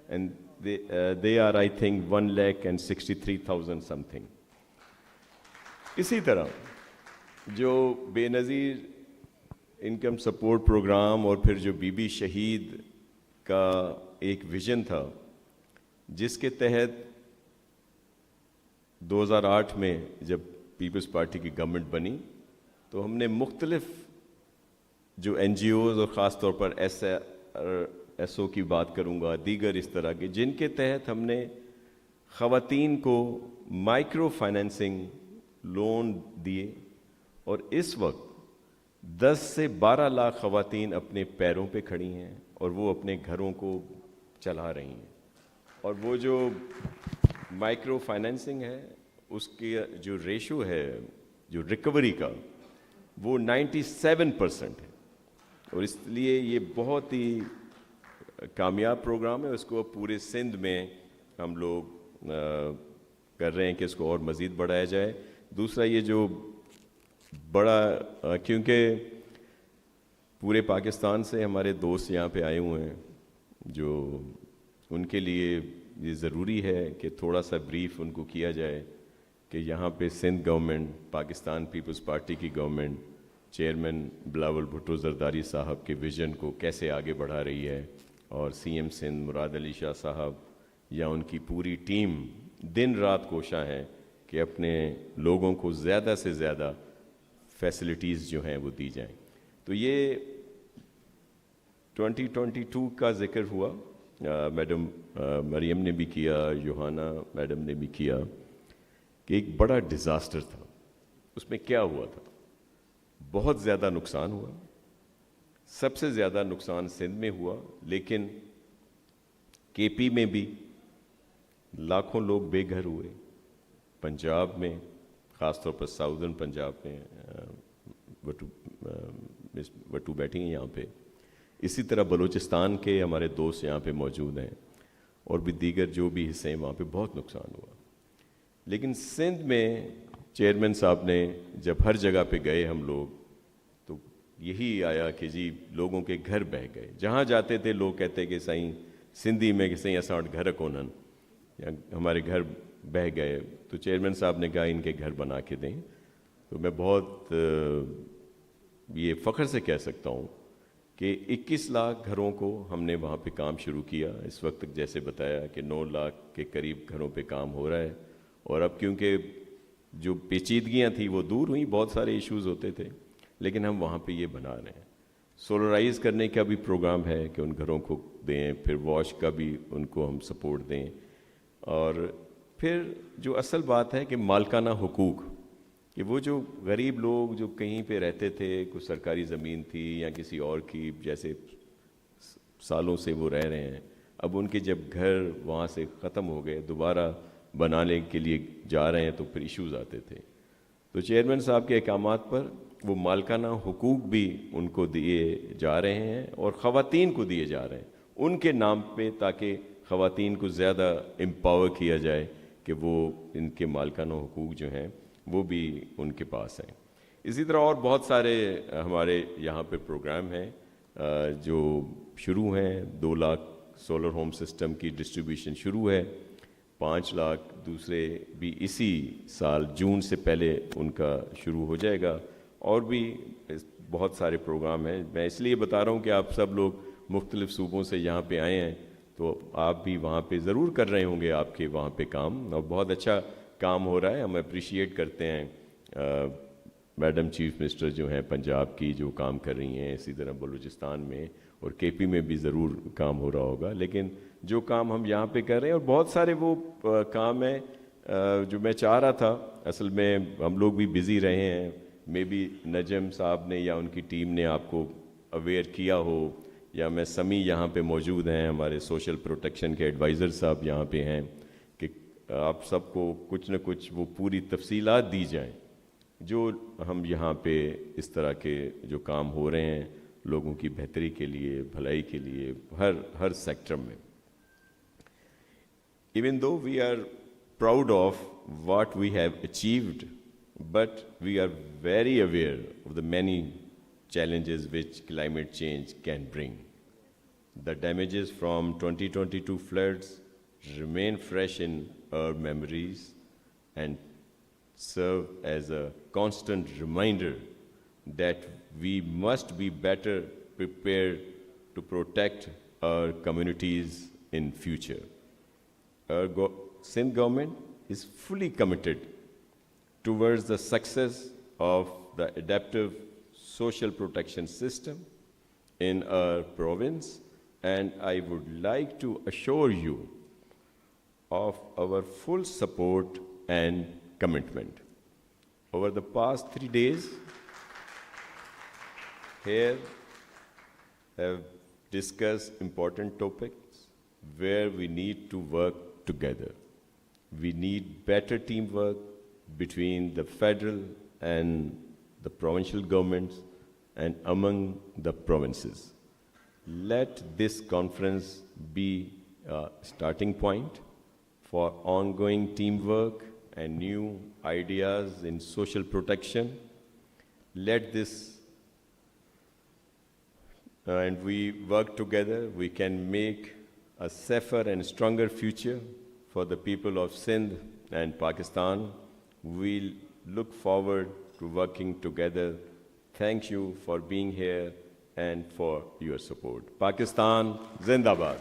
and they are, I think, 163,000 something. इसी तरह जो Benazir income support programme और फिर जो बीबी शहीद का एक vision था, जिसके तहत 2008 में जब पीपल्स पार्टी की गवर्नमेंट बनी, तो हमने मुख्तलिफ जो NGOs और ख़ास तौर पर ایس او کی بات کروں گا, دیگر اس طرح کے, جن کے تحت ہم نے خواتین کو مائکرو فائنینسنگ لون دیے, اور اس وقت 10 سے 12 لاکھ خواتین اپنے پیروں پہ کھڑی ہیں اور وہ اپنے گھروں کو چلا رہی ہیں. اور وہ جو مائکرو فائنینسنگ ہے اس کی جو ریشو ہے جو ریکوری کا وہ 97% ہے, اور اس لیے یہ بہت ہی کامیاب پروگرام ہے. اس کو پورے سندھ میں ہم لوگ کر رہے ہیں کہ اس کو اور مزید بڑھایا جائے. دوسرا یہ جو بڑا, کیونکہ پورے پاکستان سے ہمارے دوست یہاں پہ آئے ہوئے ہیں, جو ان کے لیے یہ ضروری ہے کہ تھوڑا سا بریف ان کو کیا جائے کہ یہاں پہ سندھ گورنمنٹ, پاکستان پیپلز پارٹی کی گورنمنٹ, چیئرمین بلاول بھٹو زرداری صاحب کے ویژن کو کیسے آگے بڑھا رہی ہے, اور سی ایم سندھ مراد علی شاہ صاحب یا ان کی پوری ٹیم دن رات کوشاں ہیں کہ اپنے لوگوں کو زیادہ سے زیادہ فیسلٹیز جو ہیں وہ دی جائیں. تو یہ 2022 کا ذکر ہوا, میڈم مریم نے بھی کیا, یوہانا میڈم نے بھی کیا, کہ ایک بڑا ڈیزاسٹر تھا. اس میں کیا ہوا تھا؟ بہت زیادہ نقصان ہوا, سب سے زیادہ نقصان سندھ میں ہوا, لیکن کے پی میں بھی لاکھوں لوگ بے گھر ہوئے, پنجاب میں خاص طور پر ساؤدرن پنجاب میں, وٹو بیٹھی ہیں یہاں پہ, اسی طرح بلوچستان کے ہمارے دوست یہاں پہ موجود ہیں, اور بھی دیگر جو بھی حصے ہیں وہاں پہ بہت نقصان ہوا. لیکن سندھ میں چیئرمین صاحب نے جب ہر جگہ پہ گئے ہم لوگ, تو یہی آیا کہ جی لوگوں کے گھر بہہ گئے. جہاں جاتے تھے لوگ کہتے کہ سائیں سندھی میں کہ سائیں اساں گھر کونن, یا ہمارے گھر بہہ گئے. تو چیئرمین صاحب نے کہا ان کے گھر بنا کے دیں. تو میں بہت یہ فخر سے کہہ سکتا ہوں کہ 21 لاکھ گھروں کو ہم نے وہاں پہ کام شروع کیا. اس وقت تک جیسے بتایا کہ 9 لاکھ کے قریب گھروں پہ کام ہو رہا ہے, اور اب کیونکہ جو پیچیدگیاں تھیں وہ دور ہوئیں, بہت سارے ایشوز ہوتے تھے, لیکن ہم وہاں پہ یہ بنا رہے ہیں. سولرائز کرنے کا بھی پروگرام ہے کہ ان گھروں کو دیں, پھر واش کا بھی ان کو ہم سپورٹ دیں. اور پھر جو اصل بات ہے کہ مالکانہ حقوق, کہ وہ جو غریب لوگ جو کہیں پہ رہتے تھے, کچھ سرکاری زمین تھی یا کسی اور کی, جیسے سالوں سے وہ رہ رہے ہیں, اب ان کے جب گھر وہاں سے ختم ہو گئے, دوبارہ بنانے کے لیے جا رہے ہیں تو پھر ایشوز آتے تھے. تو چیئرمین صاحب کے احکامات پر وہ مالکانہ حقوق بھی ان کو دیے جا رہے ہیں, اور خواتین کو دیے جا رہے ہیں ان کے نام پہ, تاکہ خواتین کو زیادہ امپاور کیا جائے کہ وہ ان کے مالکانہ حقوق جو ہیں وہ بھی ان کے پاس ہیں. اسی طرح اور بہت سارے ہمارے یہاں پہ پروگرام ہیں جو شروع ہیں. 2 لاکھ سولر ہوم سسٹم کی ڈسٹریبیوشن شروع ہے, 5 لاکھ دوسرے بھی اسی سال جون سے پہلے ان کا شروع ہو جائے گا. اور بھی بہت سارے پروگرام ہیں. میں اس لیے بتا رہا ہوں کہ آپ سب لوگ مختلف صوبوں سے یہاں پہ آئے ہیں, تو آپ بھی وہاں پہ ضرور کر رہے ہوں گے آپ کے وہاں پہ کام, اور بہت اچھا کام ہو رہا ہے. ہم اپریشیٹ کرتے ہیں میڈم چیف منسٹر جو ہیں پنجاب کی, جو کام کر رہی ہیں. اسی طرح بلوچستان میں اور کے پی میں بھی ضرور کام ہو رہا ہوگا, لیکن جو کام ہم یہاں پہ کر رہے ہیں, اور بہت سارے وہ کام ہیں جو میں چاہ رہا تھا. اصل میں ہم لوگ بھی بزی رہے ہیں, مے بی نجم صاحب نے یا ان کی ٹیم نے آپ کو اویئر کیا ہو, یا میں سمی یہاں پہ موجود ہیں, ہمارے سوشل پروٹیکشن کے ایڈوائزر صاحب یہاں پہ ہیں, کہ آپ سب کو کچھ نہ کچھ وہ پوری تفصیلات دی جائیں جو ہم یہاں پہ اس طرح کے جو کام ہو رہے ہیں لوگوں کی بہتری کے لیے, بھلائی کے لیے, ہر سیکٹر میں. Even though we are proud of what we have achieved, but we are very aware of the many challenges which climate change can bring. The damages from 2022 floods remain fresh in our memories and serve as a constant reminder that we must be better prepared to protect our communities in future. Our Sindh government is fully committed towards the success of the adaptive social protection system in our province and I would like to assure you of our full support and commitment. Over the past 3 days, here have discussed important topics where we need to work together. We need better teamwork between the federal and the provincial governments and among the provinces. Let this conference be a starting point for ongoing teamwork and new ideas in social protection. Let this and we work together, we can make a safer and stronger future for the people of Sindh and Pakistan. We'll look forward to working together. Thank you for being here and for your support. Pakistan, Zindabad.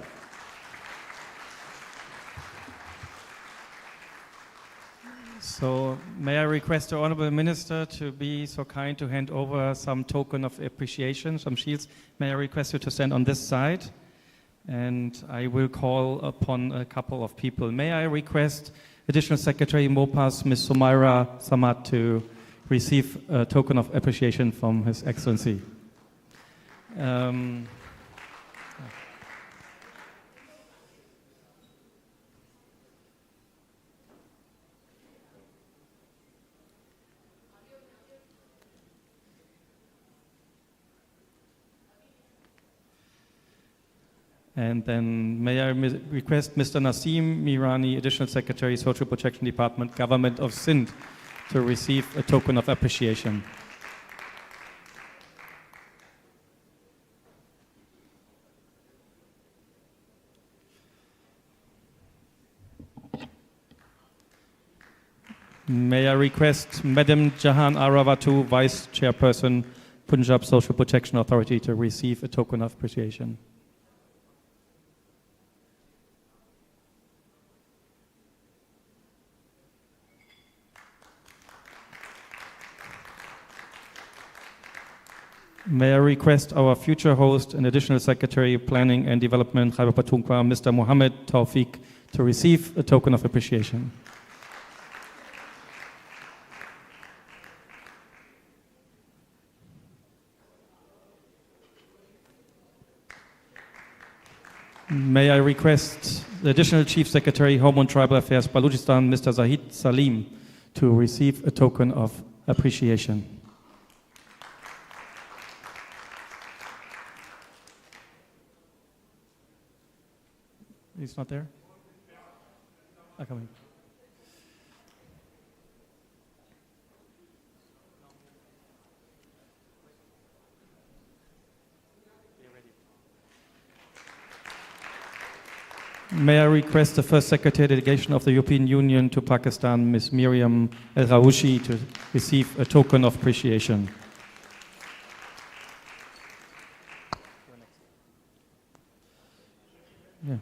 So may I request the Honorable Minister to be so kind to hand over some token of appreciation, some shields. May I request you to stand on this side? And I will call upon a couple of people. May I request Additional Secretary Mopas, Ms. Sumaira Samad, to receive a token of appreciation from His Excellency. And then may I request Mr. Naseem Mirani, Additional Secretary, Social Protection Department, Government of Sindh, to receive a token of appreciation. May I request Madam Jahan Arawatu, Vice Chairperson, Punjab Social Protection Authority, to receive a token of appreciation. May I request our future host and Additional Secretary of Planning and Development, Khyber Pakhtunkhwa, Mr. Mohammed Tawfiq, to receive a token of appreciation. May I request the Additional Chief Secretary, Home and Tribal Affairs, Balochistan, Mr. Zahid Salim, to receive a token of appreciation. He's not there? Ah, come in. May I request the First Secretary Delegation of the European Union to Pakistan, Ms. Miriam El-Rawushi, to receive a token of appreciation. Yeah.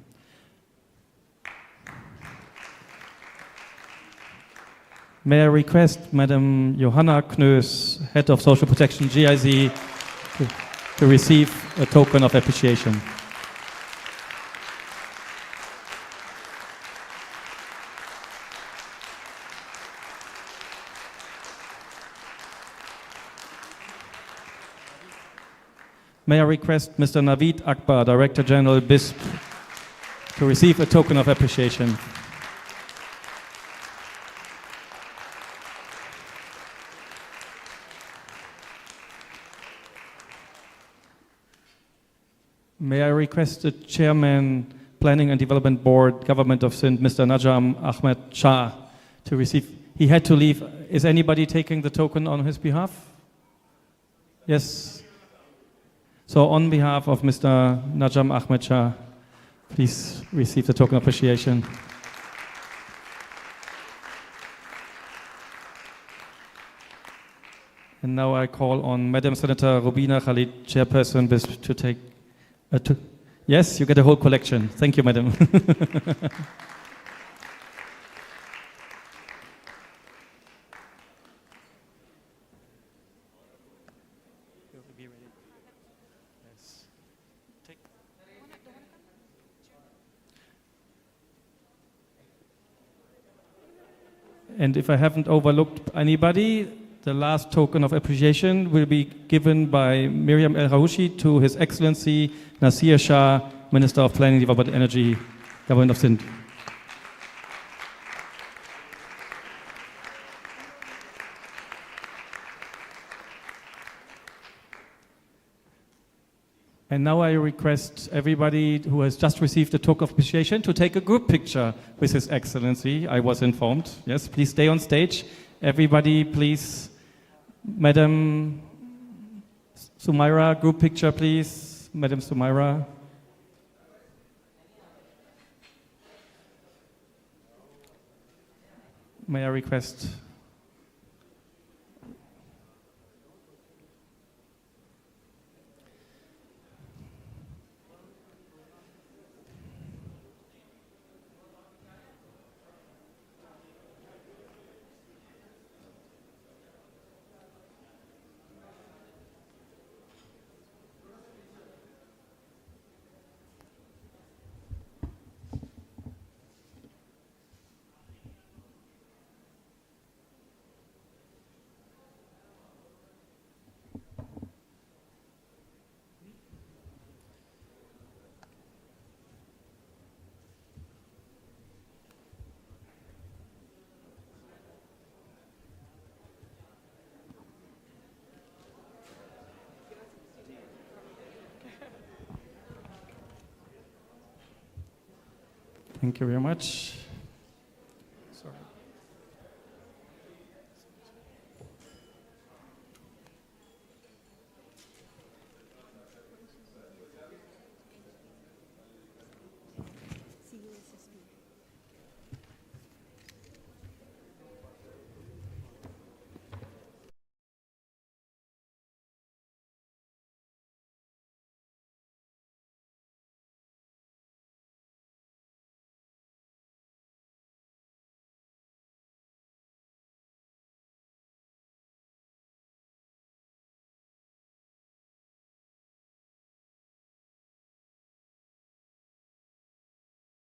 May I request Madam Johanna Knös, Head of Social Protection, GIZ, to receive a token of appreciation. May I request Mr. Naveed Akbar, Director General, BISP, to receive a token of appreciation. May I request the Chairman, Planning and Development Board, Government of Sindh, Mr. Najam Ahmed Shah, to receive. He had to leave. Is anybody taking the token on his behalf? Yes. So on behalf of Mr. Najam Ahmed Shah, please receive the token of appreciation. And now I call on Madam Senator Rubina Khalid, Chairperson, BISP, to take yes, you get a whole collection. Thank you, Madam. And if I haven't overlooked anybody, the last token of appreciation will be given by Miriam El Raouchi to His Excellency Nasir Shah, Minister of Planning, Development and Energy, Government of Sindh. And now I request everybody who has just received a token of appreciation to take a group picture with His Excellency. I was informed. Yes, please stay on stage. Everybody, please. Madam Sumaira, group picture, please. Madam Sumaira. May I request? Thank you very much. Sorry.